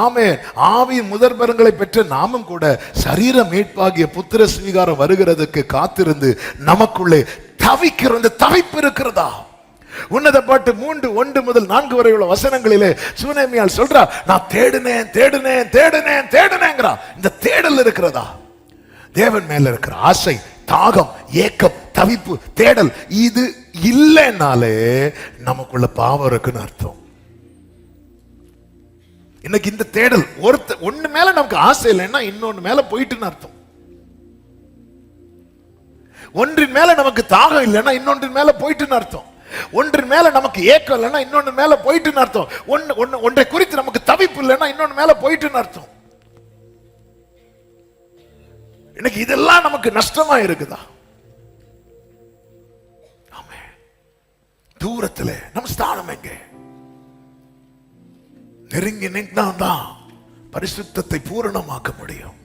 ஆமென், ஆவியின் முதற்பலன்களை பெற்ற நாமும் கூட சரீர மீட்பாகிய புத்திர சுவீகாரம் வருகிறதுக்கு காத்திருந்து நமக்குள்ளே தவிக்கிற இந்த தவிப்பு இருக்கிறதா? உன்னத பாட்டு 3:1-4 வரை உள்ள வசனங்களிலே சுனேமியால் சொல்றா, நான் தேடுனேங்கிறா. இந்த தேடல் இருக்கிறதா? தேவன் மேல இருக்கிற ஆசை, தாகம், ஏக்கம், தவிப்பு, தேடல், இது இல்லைனாலே நமக்குள்ள பாவம் இருக்குன்னு அர்த்தம். இன்னைக்கு இந்த தேடல், ஒண்ணு மேல நமக்கு ஆசை இல்லைன்னா இன்னொன்னு மேல போயிட்டுன்னு அர்த்தம். ஒன்றின் மேல நமக்கு தாகம் இல்லைன்னா இன்னொன்றின் மேல போயிட்டுன்னு அர்த்தம். ஒன்றின் மேல நமக்கு ஏக்கம் இல்லைன்னா இன்னொன்னு மேல போயிட்டுன்னு அர்த்தம். ஒன்றை குறித்து நமக்கு தவிப்பு இல்லைன்னா இன்னொன்னு மேல போயிட்டுன்னு அர்த்தம். இன்னைக்கு இதெல்லாம் நமக்கு நஷ்டமா இருக்குதா? தூரத்துல நம்ம ஸ்தானம் எங்க? நெருங்கி நின்றான் பரிசுத்தத்தை பூரணமாக்க முடியும்.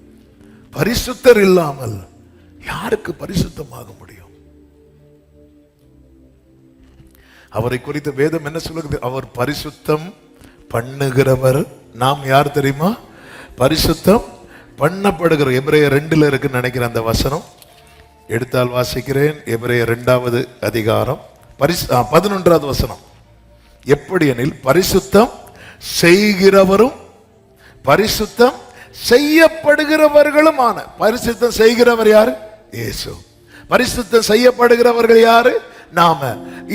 பரிசுத்தர் இல்லாமல் யாருக்கு பரிசுத்தமாக முடியும்? அவரை குறித்த வேதம் என்ன சொல்லுகிறது? அவர் பரிசுத்தம் பண்ணுகிறவர். நாம் யார் தெரியுமா? பரிசுத்தம் பண்ணப்படுகிற. எபிரேயர் 2 இருக்குன்னு நினைக்கிறேன் அந்த வசனம். எடுத்தால் வாசிக்கிறேன். எபிரேயர் 2 அதிகாரம் 11 வசனம். எப்படி எனில் பரிசுத்தம் செய்கிறவரும் பரிசுத்தம் செய்யப்படுகிறவர்களுமான. பரிசுத்தம் செய்கிறவர் யாரு? இயேசு. பரிசுத்தம் செய்யப்படுகிறவர்கள் யாரு? நாம.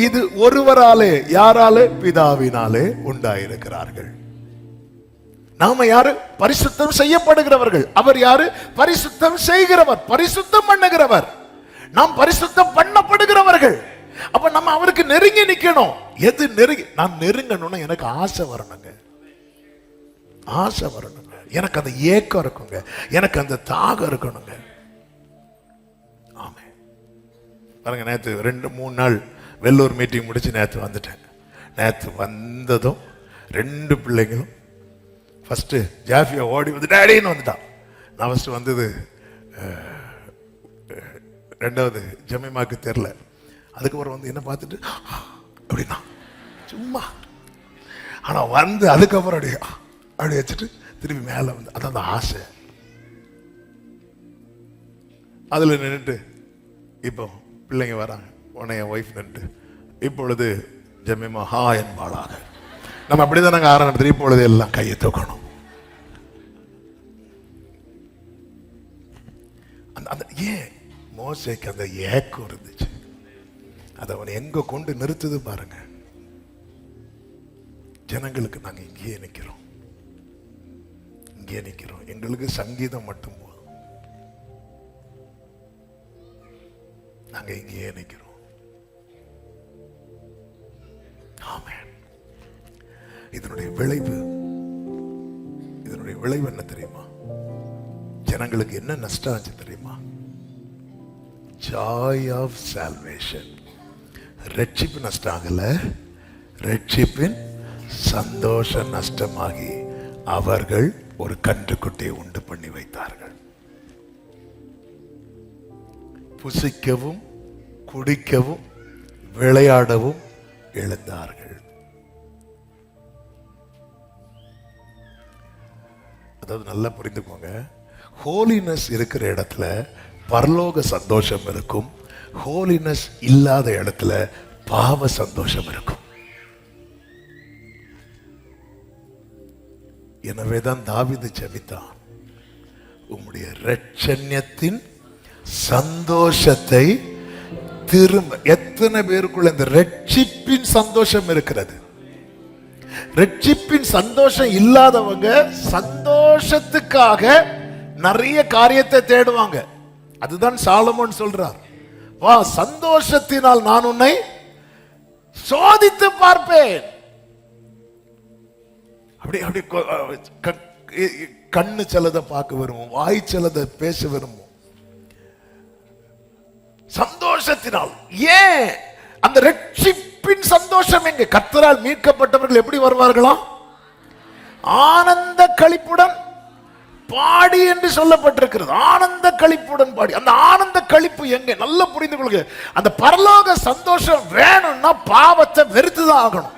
இது ஒருவராலே. யாராலே? பிதாவினாலே உண்டாயிருக்கிறார்கள். நாம யாரு? பரிசுத்தம் செய்யப்படுகிறவர்கள். அவர் யாரு? பரிசுத்தம் செய்கிறவர், பரிசுத்தம் பண்ணுகிறவர். நாம் பரிசுத்தம் பண்ணப்படுகிறவர்கள். அப்ப நம்ம அவருக்கு நெருங்கி நிக்கணும். எது நெருங்கி? நான் நெருங்கணும்னா எனக்கு ஆசை வரணுங்க, ஆசை வரணுங்க. எனக்கு அந்த ஏக்கம் இருக்குங்க, எனக்கு அந்த தாகம் இருக்கணுங்க. ஆமே. பாருங்க, நேற்று 2-3 நாள் வெள்ளூர் மீட்டிங் முடிச்சு நேற்று வந்துட்டேன். நேற்று வந்ததும் 2 பிள்ளைங்களும் ஃபர்ஸ்ட் ஜாஃபியா ஓடி வந்து டேடின்னு வந்துட்டான். நான் ஃபர்ஸ்ட் வந்தது 2வது ஜமீமாக்கு தெரில. அதுக்கப்புறம் வந்து என்ன பார்த்துட்டு அப்படின்னா சும்மா. ஆனால் வந்து அதுக்கப்புறம் அப்படி வச்சுட்டு திரும்பி மேலே வந்து அதான் அந்த ஆசை. அதில் நின்றுட்டு இப்போ பிள்ளைங்க வராங்க, உடனே என் ஒய்ஃப் நின்றுட்டு இப்பொழுது ஜமீமா ஹா என்பாளாக. நம்ம அப்படிதான் நாங்கள் ஆரம்பித்து இப்பொழுது எல்லாம் கையை தூக்கணும். அந்த ஏன் மோசேக்கு அந்த ஏக்கம் இருந்துச்சு. அதை அவன் எங்க கொண்டு நிறுத்துது பாருங்க. ஜனங்களுக்கு நாங்க இங்கேயே நிக்கிறோம், இங்கே நிக்கிறோம். எங்களுக்கு சங்கீதம் மட்டும் போதும், நாங்க இங்கேயே நிக்கிறோம். ஆமென். இதனுடைய விளைவு என்ன தெரியுமா? ஜனங்களுக்கு என்ன நஷ்டம் ஆச்சு தெரியுமா? joy of salvation. ரட்சிப்பு நஷ்டம் ஆகல, ரட்சிப்பின் சந்தோஷம் நஷ்டமாகி அவர்கள் ஒரு கன்றுக்குட்டியை உண்டு பண்ணி வைத்தார்கள். புசிக்கவும் குடிக்கவும் விளையாடவும் எழுந்தார்கள். அதாவது நல்லா புரிந்துக்கோங்க, ஹோலினஸ் இருக்கிற இடத்துல பரலோக சந்தோஷம் இருக்கும், ஹோலினஸ் இல்லாத இடத்துல பாவ சந்தோஷம் இருக்கும். எனவேதான் தாவீது ஜெபித்தான், உம்முடைய இரட்சண்யத்தின் சந்தோஷத்தை திரும்ப. எத்தனை பேருக்குள்ள இந்த ரட்சிப்பின் சந்தோஷம் இருக்கிறது? ரட்சிப்பின் சந்தோஷம் இல்லாதவங்க சந்தோஷத்துக்காக நிறைய காரியத்தை தேடுவாங்க. அதுதான் சாலமோன் சொல்றார், வா சந்தோஷத்தினால் நான் உன்னை சோதித்து பார்ப்பேன். அப்படி அப்படி கண்ணு செல்லதை பார்க்க விரும்பும், வாய் செல்லதை பேச விரும்பும். சந்தோஷத்தினால். ஏன்? அந்த ரட்சிப்பின் சந்தோஷம் எங்க? கர்த்தரால் மீட்கப்பட்டவர்கள் எப்படி வருவார்களா? ஆனந்த களிப்புடன் பாடி என்று சொல்லப்பட்டிருக்கிறது. ஆனந்த களிப்புடன் பாடி. அந்த ஆனந்த களிப்பு எங்க? நல்லா புரிந்து கொள்ளுங்க. அந்த பரலோக சந்தோஷம் வேணும்னா பாவத்தை வெறுத்துதான் ஆகணும்.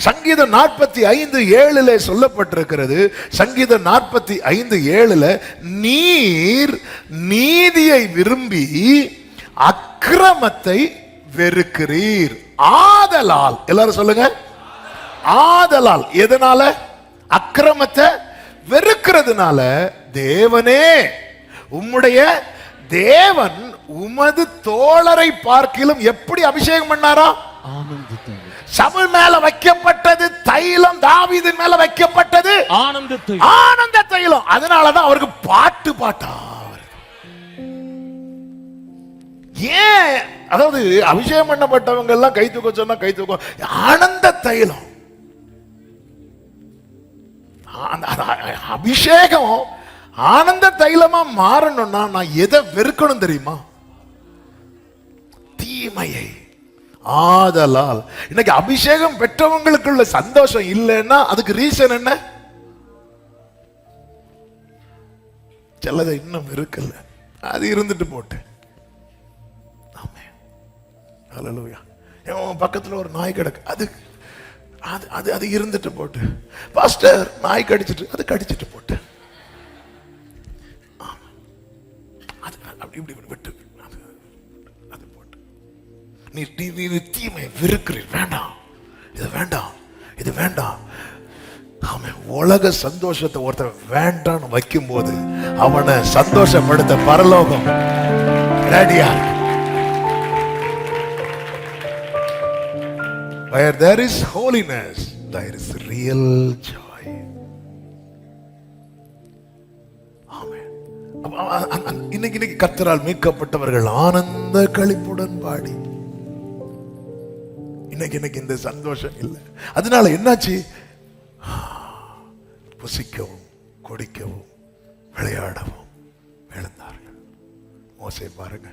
சங்கீதம் 45:7 சொல்லப்பட்டிருக்கிறது. சங்கீதம் 45:7 நீர் நீதியை விரும்பி அக்கிரமத்தை வெறுக்கிறீர். ஆதலால், எல்லாரும் சொல்லுங்க, ஆதலால். எதனால? அக்கிரமத்தை வெறுக்கிறதுனால. தேவனே, உம்முடைய தேவன் உமது தோழரை பார்க்கிலும் எப்படி அபிஷேகம் பண்ணாரா? சவுல் மேல வைக்கப்பட்டது தைலம், தாவீதின் மேல வைக்கப்பட்டது ஆனந்த தைலம். அதனாலதான் அவருக்கு பாட்டு பாட்டா. ஏன்? அதாவது அபிஷேகம் பண்ணப்பட்டவங்க எல்லாம் கை தூக்க சொன்னா கை தூக்க. ஆனந்த தைலம், அபிஷேகம் ஆனந்த தைலமா மாறணும்னா நான் எதை வெறுக்கணும் தெரியுமா? தீமையை. ஆதலால் இன்னைக்கு அபிஷேகம் பெற்றவங்களுக்குள்ள சந்தோஷம் இல்லைன்னா அதுக்கு ரீசன் என்ன? சிலதை இன்னும் இருக்கல, அது இருந்துட்டு போட்டு. ஆமென். ஹல்லேலூயா. பக்கத்துல ஒரு நாய் கிடக்கு, அது அது அது அது இருந்துட்டு போட்டு. பாஸ்டர் நாய் கடிச்சிட்டு, அது கடிச்சிட்டு போட்டு. அது அப்படி இப்படி விட்டு அது போட்டு. நீ தீமை வெறுக்கிறீர், வேண்டாம், இது வேண்டாம், இது வேண்டாம். அவன் உலக சந்தோஷத்தை ஒருத்தன் வேண்டான்னு வைக்கும் போது அவனை சந்தோஷப்படுத்த பரலோகம் ரெடியா. Where there is holiness, there is real joy. Amen. இன்னைக்கு கர்த்தரால் மீட்கப்பட்டவர்கள் ஆனந்த களிப்புடன் பாடி. இன்னைக்கு இந்த சந்தோஷம் இல்லை. அதனால என்னாச்சு? புசிக்கவும் குடிக்கவும் விளையாடவும் எழுந்தார்கள். மோசே பாருங்க,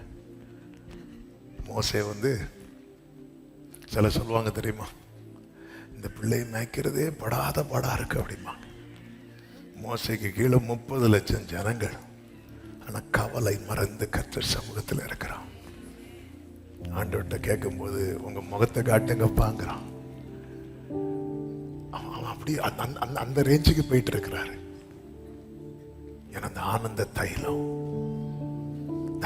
மோசே சில சொல்லுவாங்க தெரியுமா, இந்த பிள்ளையை மேய்க்கிறதே படாத பாடா இருக்கு அப்படிமா. மோசைக்கு கீழே 30 லட்சம் ஜனங்கள், ஆனா கவலை மறந்து கர்த்தர் சமூகத்தில் இருக்கிறான். ஆண்டவர்கிட்ட கேட்கும் போது உங்க முகத்தை காட்டுங்கப்பாங்கிறான். அவன் அப்படி அந்த ரேஞ்சுக்கு போயிட்டு இருக்கிறாரு. ஏன்னா அந்த ஆனந்த தைலம்.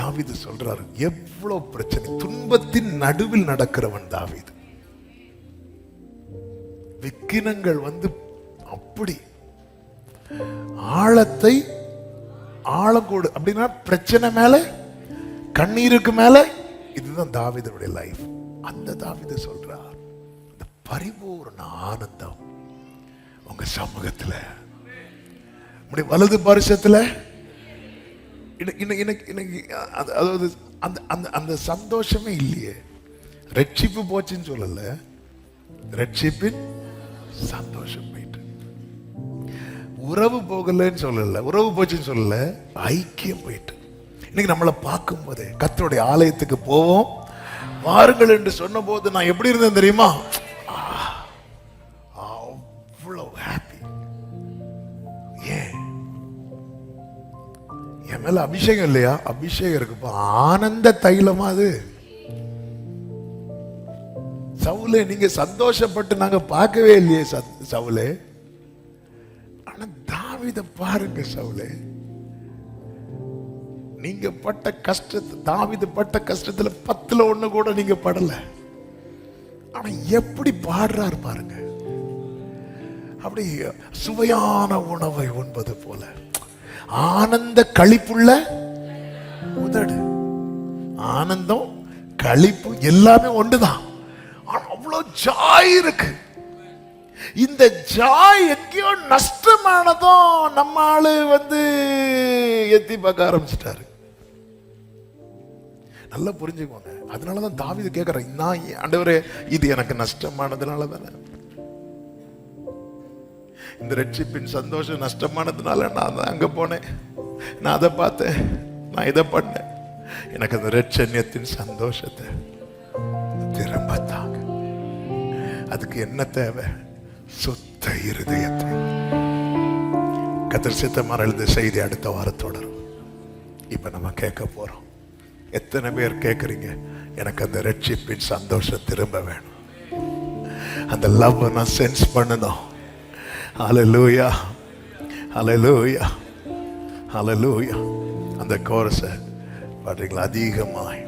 தாவீது சொல்றாரு, எவ்வளவு பிரச்சனை, துன்பத்தின் நடுவில் நடக்கிறவன் தாவீது. விக்கினங்கள் அப்படி ஆழத்தை ஆழக்கூடு அப்படின்னா பிரச்சனை மேல கண்ணீருக்கு மேல. இதுதான் தாவீதுடைய லைஃப். அந்த தாவீது சொல்றார், இந்த பரிபூர்ண ஆனந்தம் உங்க சமூகத்துல, உங்களுடைய வலது பரிசத்துல. அதாவது அந்த சந்தோஷமே இல்லையே. ரட்சிப்பு போச்சுன்னு சொல்லல, ரட்சிப்பின் சந்தோஷம் போயிட்டு. உறவு போகலன்னு சொல்லல, உறவு போச்சுன்னு சொல்லல, ஐக்கியம் போயிட்டு. இன்னைக்கு நம்மளை பார்க்கும் போதே கர்த்தருடைய ஆலயத்துக்கு போவோம் வாருங்கள் என்று சொன்ன போது நான் எப்படி இருந்தேன் தெரியுமா? அவ்வளவு ஹாப்பி. ஏன்? என் மேல அபிஷேகம் இல்லையா? அபிஷேகம் இருக்குப்பா. ஆனந்த தைலமா அது. சவுலே, நீங்க சந்தோஷப்பட்டு நாங்க பார்க்கவே இல்லையே சவுலே. ஆனா தாவீதை பாருங்க சவுலே, நீங்க பட்ட கஷ்டத்தை, தாவீது பட்ட கஷ்டத்துல 10ல் 1 கூட நீங்க படல. ஆனா எப்படி பாடுறாரு பாருங்க. அப்படி சுவையான உணவை உண்பது போல ஆனந்த களிப்புள்ள உதடு. ஆனந்தம் களிப்பு எல்லாமே ஒன்றுதான். அவ்வளவு ஜாய் இருக்கு. இந்த ஜாய் எங்கேயோ நஷ்டமானதும் நம்ம ஆளு எத்தி பார்க்க ஆரம்பிச்சிட்டாரு. நல்லா புரிஞ்சுக்கோங்க. அதனாலதான் தாவீது கேட்கிறேன், நான் ஆண்டவரே இது எனக்கு நஷ்டமானதுனால தானே, இந்த ரட்சிப்பின் சந்தோஷம் நஷ்டமானதுனால நான் அங்க போனேன், நான் அதை பார்த்தேன், நான் இதை பண்ணேன். எனக்கு அந்த ரட்சண்யத்தின் சந்தோஷத்தை திரும்ப தாங்க. அதுக்கு என்ன தேவை? சுத்த இருதயத்தை. கர்த்தர் சித்தமாக எழுத செய்தி அடுத்த வாரத்தோடரும். இப்ப நம்ம கேட்க போறோம். எத்தனை பேர் கேட்குறீங்க, எனக்கு அந்த ரட்சிப்பின் சந்தோஷம் திரும்ப வேணும், அந்த லவ் நான் சென்ஸ் பண்ணணும். ஹல்லேலூயா, ஹல்லேலூயா, ஹல்லேலூயா. அந்த கோரஸை பாடுறீங்களா? அதிகமாய்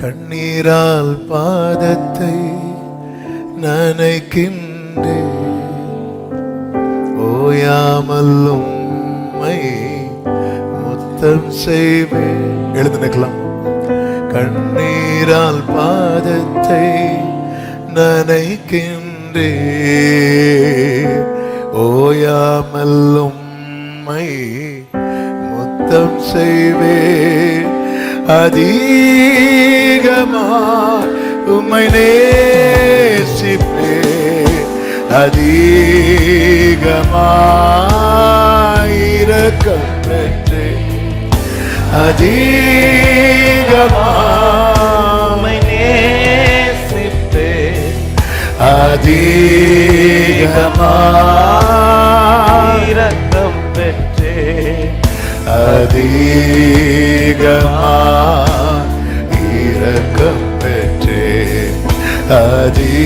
கண்ணீரால் பாதத்தை நனைக்கின்றேன், ஓயாமல் உம்மை முத்தம் செய்வேன். எழுந்து நிற்கலாம். கண்ணீரால் பாதத்தை நனைக்கின்றேன், ஓயாமல் உம்மை முத்தம் செய்வேன். அதிகமாய் உம்மை நேசிப்பேன், அதிகமாய் இரக்கம் பெற்றேன், அதிகமாய் உம்மை நேசிப்பேன், அதிகமாய் இரக்கம் பெற்றேன், அதிகமாய் இரக்கம் பெற்றேன், அதிகமாய்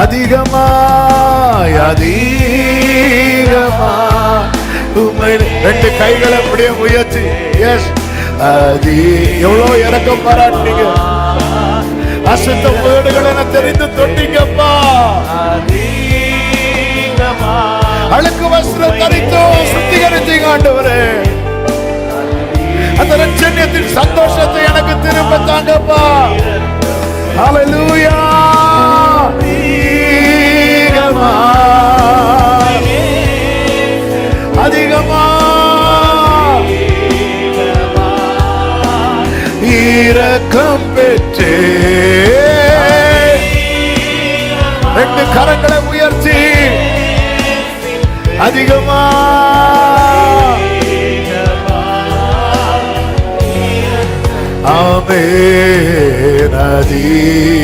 அதிகமாய் அதிகமாய் உம்மை. ரெண்டு கைகளை அப்படியே உயர்த்தி, எஸ், எவ்வளவு இறக்கம் பாராட்டினீங்க, அசுத்த வீடுகள் என தெரிந்து தொட்டீங்கப்பா. அழுக்கு வஸ்திரம் தரித்தோம், சுத்திகரித்தீங்க ஆண்டவரே. அந்த ரட்சண்யத்தின் சந்தோஷத்தை எனக்கு திரும்ப தாங்கப்பா. ஹல்லேலூயா. அதிகமாய் இரக்கம் பெற்றேன். ரெண்டு கரங்களை உயர்த்தி அதிகமாய். ஆமென். அதிகமாய்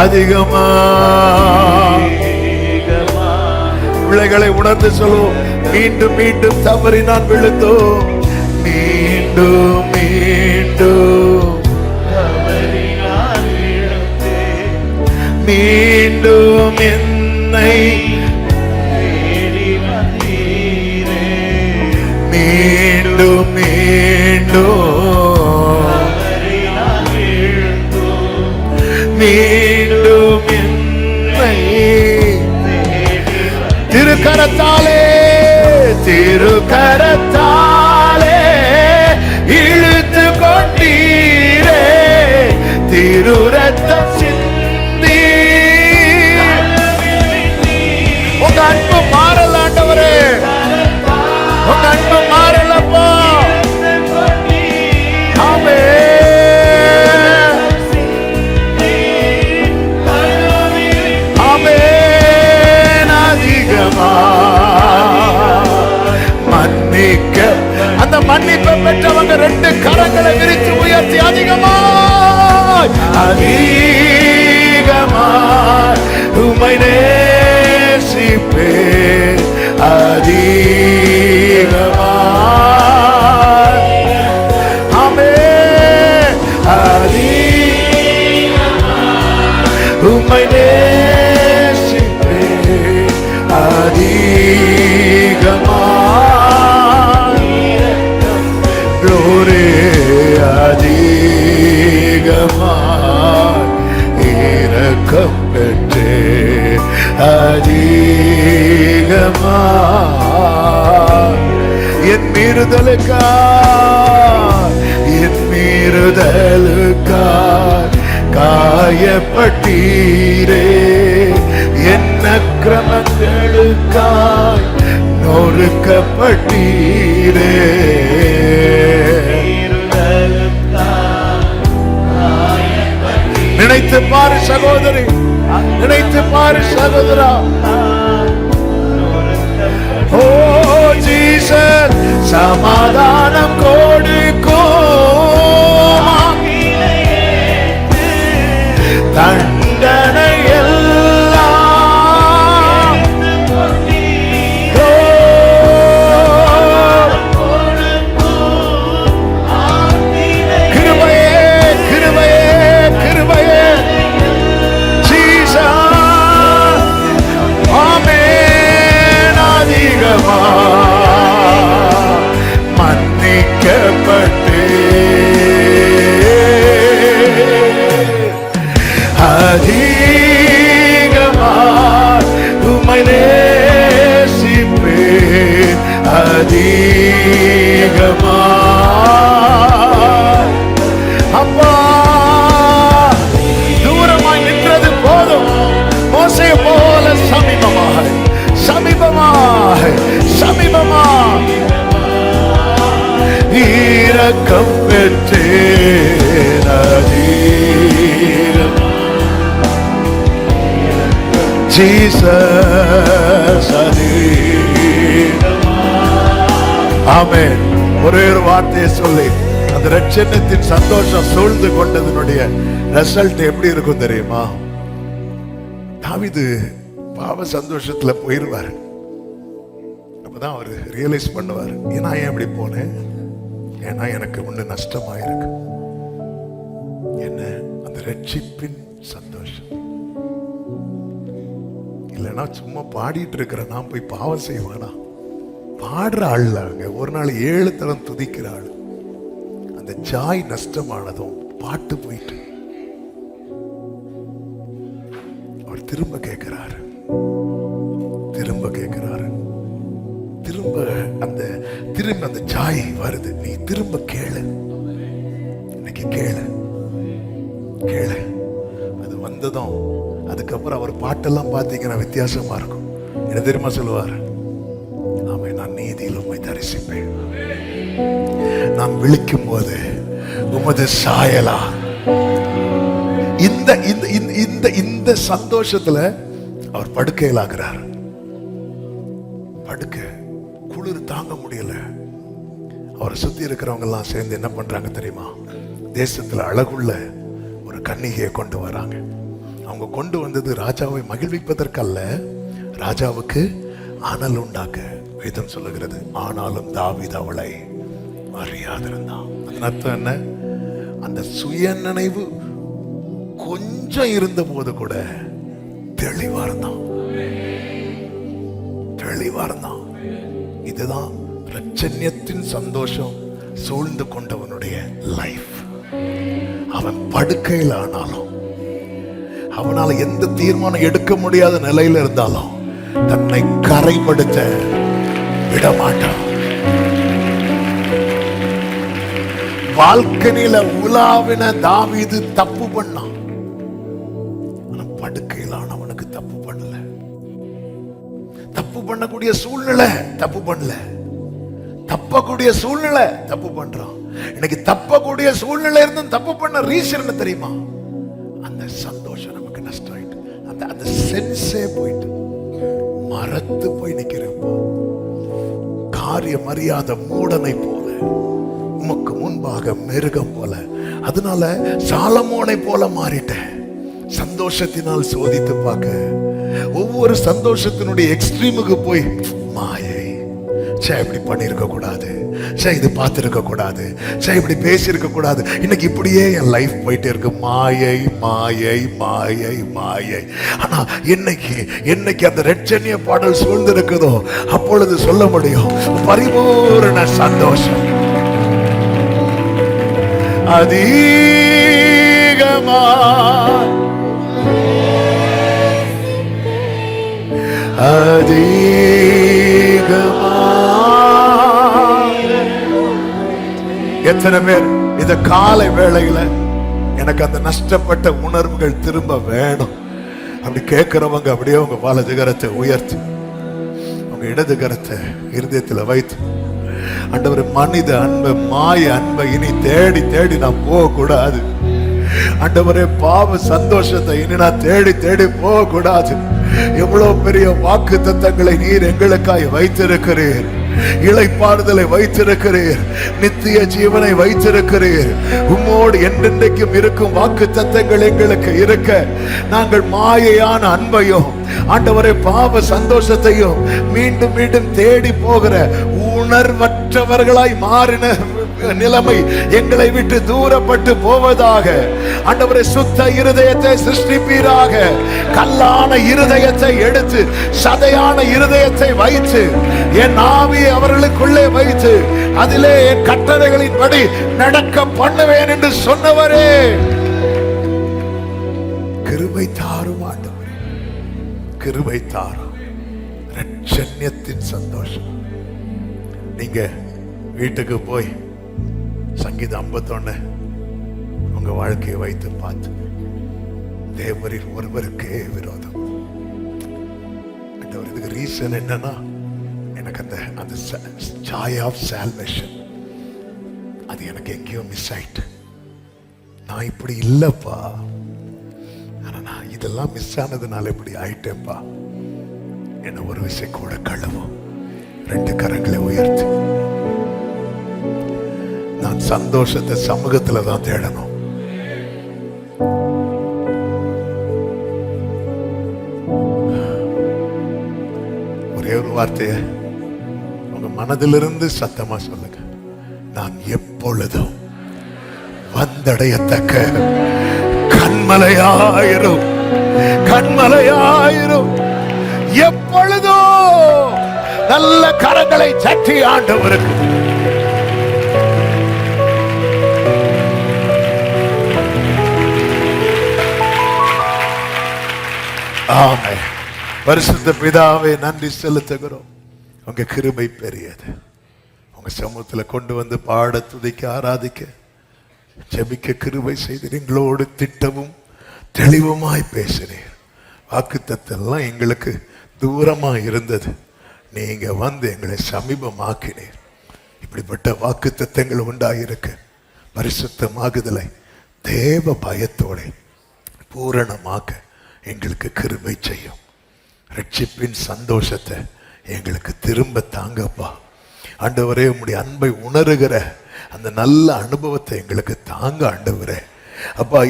அதிகமாய். பிள்ளைகளை உணர்ந்து சொல்லுவோம். மீண்டும் மீண்டும் தவறி நான் விழுந்தோம், மீண்டும் மீண்டும் மீண்டும் என்னை மீண்டும் மீண்டும் மீண்டும் என்னை திருக்கரத்தாலே திருக்கரத்தாலே இழுத்து கொண்டீரே, திரு ரத்தம் சிந்தி. உங்க அன்பு மாறல ஆண்டவரே, உங்க அன்பு மாறலப்பா. மன்னிக்க அந்த மன்னிப்பை பெற்றவங்க ரெண்டு கரங்களை விரித்து உயர்த்தி அதிகமாய் அதிகமாய் உம்மை நேசிப்பேன், அதிகமாய். ஆமென். அதிகமாய் உம்மை நேசிப்பேன், அதிகமாய். glory. அதிகமாய் இரக்கம் பெற்றேன், அதிகமாய். என் மீறுதலுக்காய் காயப்பட்டீரே, என் அக்கிரமங்களுக்காய் நொறுக்கப்பட்டீரே. நினைத்து பாரு சகோதரி, நினைத்து பாரு சகோதரா. ஓ ஜீசஸ் சமாதானம் கொடுக்கும், தண்டனை எல்லாம் கிருபையே கிருபையே கிருபையே ஜீசஸ். ஆமென். அதிகமாய் மன்னிக்கப்பட்டேன், அதிகமாய் உம்மை நேசிப்பேன், அதிகமாய். அப்பா தூரமாய் நின்றது போதும், மோசே போல சமீபமாய் சமீபமாய் சமீபமாய் இரக்கம் பெற்றேன், அதிகம் ஜீசஸ். ஆமென். ஒரே ஒரு வார்த்தையை சொல்லி அந்த ரட்சணத்தின் சந்தோஷம் சூழ்ந்து கொண்டதனுடைய ரிசல்ட் எப்படி இருக்கும் தெரியுமா? தாவீது பாவ சந்தோஷத்துல போயிருவாரு. அப்பதான் அவரு ரியலைஸ் பண்ணுவாரு, ஏன்னா ஏன் இப்படி போனேன், ஏன்னா எனக்கு ஒண்ணு நஷ்டமாயிருக்கு. என்ன? அந்த ரட்சிப்பின் சந்தோஷம். இல்லைன்னா சும்மா பாடிட்டு இருக்கிற நான் போய் பாவம் செய்வானா? பாடுற ஆள்லாங்க, ஒரு நாள் 7 தரம் துதிக்கிற ஆள். அந்த ஜாய் நஷ்டமானதும் பாட்டு போயிட்டு அவர் திரும்ப கேட்கிறாரு, திரும்ப அந்த ஜாய் வருது. நீ திரும்ப கேளு, இன்னைக்கு கேளு. அது வந்ததும் அதுக்கப்புறம் அவர் பாட்டெல்லாம் பார்த்தீங்கன்னா வித்தியாசமா இருக்கும். என்ன தெரியுமா சொல்லுவார்? ஆமை, நான் நீதியில் உம்மை தரிசிப்பேன், நான் விழிக்கும் போது உமது சாயலா. இந்த சந்தோஷத்துல அவர் படுக்கையில் ஆகிறார். படுக்கை குளிர் தாங்க முடியல. அவரை சுத்தி இருக்கிறவங்க எல்லாம் சேர்ந்து என்ன பண்றாங்க தெரியுமா? தேசத்துல அழகுள்ள ஒரு கன்னிகையை கொண்டு வராங்க. அவங்க கொண்டு வந்தது ராஜாவை மகிழ்விப்பதற்கல்ல, ராஜாவுக்கு அனல் உண்டாக்க. வேதம் சொல்லுகிறது, ஆனாலும் தாவீது அவளை அறியாதிருந்தான். அதன் அர்த்தம் என்ன? அந்த சுய நினைவு கொஞ்சம் இருந்த போது கூட தெளிவா இருந்தான். இதுதான் ரட்சண்யத்தின் சந்தோஷம் சூழ்ந்து கொண்டவனுடைய லைஃப். அவன் படுக்கையில் ஆனாலும், அவனால எந்த தீர்மானம் எடுக்க முடியாத நிலையில இருந்தாலும் தன்னை கரைப்படுத்த விடமாட்டான். வாழ்க்கையில உலாவின தாவீது தப்பு பண்ணான். படுக்கையில் ஆனவனுக்கு தப்பு பண்ணல. தப்பு பண்ணக்கூடிய சூழ்நிலை தப்பு பண்ணல, தப்பக்கூடிய சூழ்நிலை தப்பு பண்றான். இன்னைக்கு தப்பக்கூடிய சூழ்நிலை இருந்தும் தப்பு பண்ண ரீசன் என்ன தெரியுமா? அந்த சந்தோஷம் நமக்கு நஷ்டம் ஆயிட்டு, அந்த சென்ஸே போயிட்டு மறத்து போய் நிக்கிறப்போ, காரியம் அறியாத மூடனை போல, உமக்கு முன்பாக மிருகம் போல. அதனால சாலமோனை போல மாறிட்டேன். சந்தோஷத்தினால் சோதித்து பார்க்க, ஒவ்வொரு சந்தோஷத்தினுடைய எக்ஸ்ட்ரீமுக்கு போய் மாயை, இப்படி பண்ணிருக்க கூடாது, இது பார்த்திருக்க கூடாது, இப்படி பேசியிருக்க கூடாது, இன்னைக்கு இப்படியே என் லைஃப் போயிட்டே இருக்கு. மாயை மாயை மாயை மாயை. ஆனா என்னைக்கு அந்த ரட்சணிய பாடல் சூழ்ந்து இருக்குதோ, அப்பொழுது சொல்ல முடியும், பரிபூரண சந்தோஷம். அதிகமா எத்தனை பேர் இந்த காலை வேளையில எனக்கு அந்த நஷ்டப்பட்ட உணர்வுகள் திரும்ப வேணும் அப்படி கேட்கிறவங்க, அப்படியே உங்க வலது கரத்தை உயர்த்தி உங்க இடது கரத்தை இருதயத்துல வைத்து, ஆண்டவரே, மனித அன்பை, மாய அன்பை இனி தேடி தேடி நான் போக கூடாது. ஆண்டவரே, பாவ சந்தோஷத்தை இனி நான் தேடி தேடி போக கூடாது. எவ்வளவு பெரிய வாக்கு தத்தங்களை நீர் எங்களுக்காய் வைத்திருக்கிறீர். இளைப்பாறுதலை வைத்திருக்கிறீர், நித்திய ஜீவனை வைத்திருக்கிறீர். உம்மோடு என்றென்றைக்கும் இருக்கும் வாக்கு தத்தங்கள் எங்களுக்கு இருக்க, நாங்கள் மாயையான அன்பையும் ஆண்டவரே பாவ சந்தோஷத்தையும் மீண்டும் மீண்டும் தேடி போகிற உணர்வற்றவர்களாய் மாறின நிலைமை எங்களை விட்டு தூரப்பட்டு போவதாக. ஆண்டவரே, சுத்த இருதயத்தை சிருஷ்டிப்பீராக. கல்லான இருதயத்தை எடுத்து சதையான இருதயத்தை வைத்து என் ஆவியை அவர்களுக்குள்ளே வைத்து அதிலே என் கட்டளைகளின்படி நடக்க பண்ணுவேன் என்று சொன்னவரே, கிருபை தாரும் ஆண்டவரே, கிருபை தாரும். ரட்சண்யத்தின் சந்தோஷம். நீங்க வீட்டுக்கு போய் சங்கீதம் 51 உங்க வாழ்க்கையை வைத்து பார்த்து, தேவரில் ஒருவருக்கே விரோதம். இதுக்கு ரீசன் என்னன்னா, எனக்கு அந்த joy of salvation அது எனக்கு எங்கேயோ மிஸ் ஆயிட்டு. நான் இப்படி இல்லப்பா, ஆனா நான் இதெல்லாம் மிஸ் ஆனதுனால இப்படி ஆயிட்டேப்பா. என்ன ஒரு விஷயம் கூட கழுவும். 2 கரங்களை உயர்த்து சந்தோஷத்தை சமூகத்துல தான் தேடணும். ஒரே ஒரு வார்த்தைய உங்க மனதிலிருந்து சத்தமா சொல்லுங்க. நான் எப்பொழுதும் வந்தடையத்தக்க கண்மலையாயிரும், கண்மலையாயிரும். எப்பொழுதோ நல்ல கரங்களை சற்றி ஆண்டவருக்கு ஆமென். பரிசுத்த பிதாவே, நன்றி செலுத்துகிறோம். உங்க கிருபை பெரியது. உங்க சமூகத்துல கொண்டு வந்து பாட, துதிக்க, ஆராதிக்க, ஜெபிக்க கிருபை செய்து எங்களோடு திட்டமும் தெளிவுமாய் பேசினீர். வாக்குத்தத்தெல்லாம் எங்களுக்கு தூரமா இருந்தது, நீங்க வந்து எங்களை சமீபமாக்கினீர். இப்படிப்பட்ட வாக்குத்தத்தங்கள் உண்டாயிருக்க பரிசுத்தமாகுதலை தேவ பயத்தோட பூரணமாக்க எங்களுக்கு கிருபை செய்யும். ரட்சிப்பின் சந்தோஷத்தை எங்களுக்கு திரும்ப தாங்கப்பா. ஆண்டவரே, உம்முடைய அன்பை உணர்கிற அந்த நல்ல அனுபவத்தை எங்களுக்கு தாங்க ஆண்டவரே. அப்பா,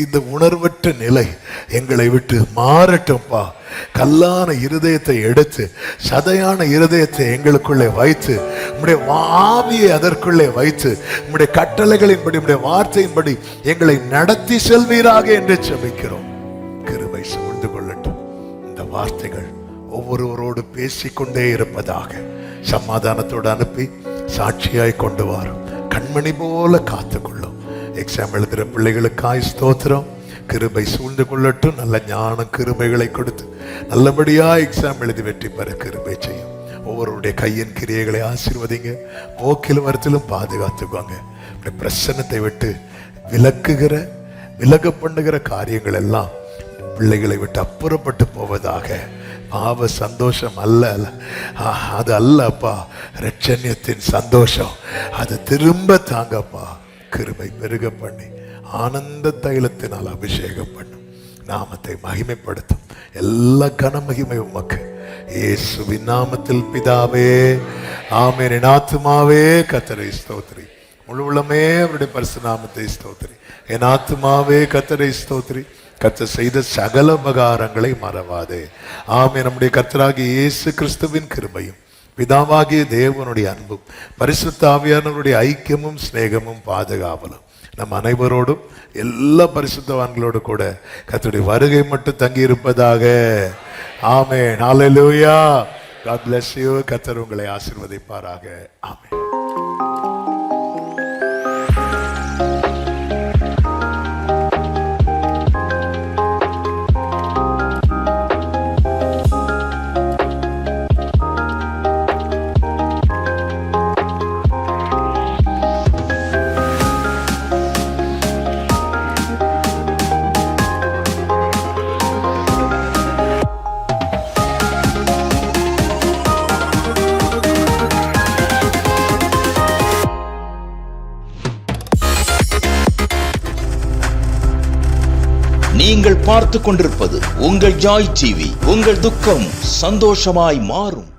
இந்த உணர்வற்ற நிலை எங்களை விட்டு மாறட்டும்ப்பா. கல்லான இருதயத்தை எடுத்து சதையான இருதயத்தை எங்களுக்குள்ளே வைத்து உம்முடைய ஆவியை அதற்குள்ளே வைத்து உம்முடைய கட்டளைகளின்படி உம்முடைய வார்த்தையின்படி எங்களை நடத்தி செல்வீராக என்று ஜெபிக்கிறோம். கிருபை சூழ்ந்து கொள்ளட்டும். இந்த வார்த்தைகள் ஒவ்வொருவரோடு பேசிக்கொண்டே இருப்பதாக. சமாதானத்தோடு அனுப்பி சாட்சியாய் கொண்டு வரும். கண்மணி போல காத்துக்கொள்ளும். எக்ஸாம் எழுதுகிற பிள்ளைகளுக்காய் ஸ்தோத்திரம். கிருபை சூழ்ந்து கொள்ளட்டும். நல்ல ஞானம் கிருபைகளை கொடுத்து நல்லபடியா எக்ஸாம் எழுதி வெற்றி பெற கிருபை செய்யும். ஒவ்வொருடைய கையின் கிரியைகளை ஆசீர்வதிங்க. போக்கிலும் வரத்திலும் பாதுகாத்துக்குவாங்க. பிரசன்னத்தை விட்டு விலக பண்ணுகிற காரியங்கள் எல்லாம் பிள்ளைகளை விட்டு அப்புறப்பட்டு போவதாக. பாவ சந்தோஷம் அல்ல, அது அல்லப்பா. ரட்சண்யத்தின் சந்தோஷம் அது திரும்ப தாங்கப்பா. கிருபை பெருக பண்ணி ஆனந்த தைலத்தினால் அபிஷேகம் பண்ணும். நாமத்தை மகிமைப்படுத்தும். எல்லா கன மகிமை உமக்கு இயேசுவின் நாமத்தில் பிதாவே, ஆமென். என் ஆத்துமாவே கர்த்தரை ஸ்தோத்திரி, முழு உள்ளமே அவருடைய பரிசு நாமத்தை ஸ்தோத்திரி. என் ஆத்துமாவே கர்த்தரை ஸ்தோத்திரி, கர்த்தர் செய்த சகல உபகாரங்களை மறவாதே. ஆமென். நம்முடைய கர்த்தராகிய இயேசு கிறிஸ்துவின் கிருபையும் பிதாவாகிய தேவனுடைய அன்பும் பரிசுத்த ஆவியானவருடைய ஐக்கியமும் சிநேகமும் பாதுகாவலும் நம் அனைவரோடும் எல்லா பரிசுத்தவான்களோடு கூட கர்த்தருடைய வருகை மட்டும் தங்கி இருப்பதாக. ஆமென். ஹல்லேலூயா. God bless you. கர்த்தர் உங்களை ஆசீர்வதிப்பாராக. ஆமென். நீங்கள் பார்த்து கொண்டிருப்பது உங்கள் ஜாய் டிவி. உங்கள் துக்கம் சந்தோஷமாய் மாறும்.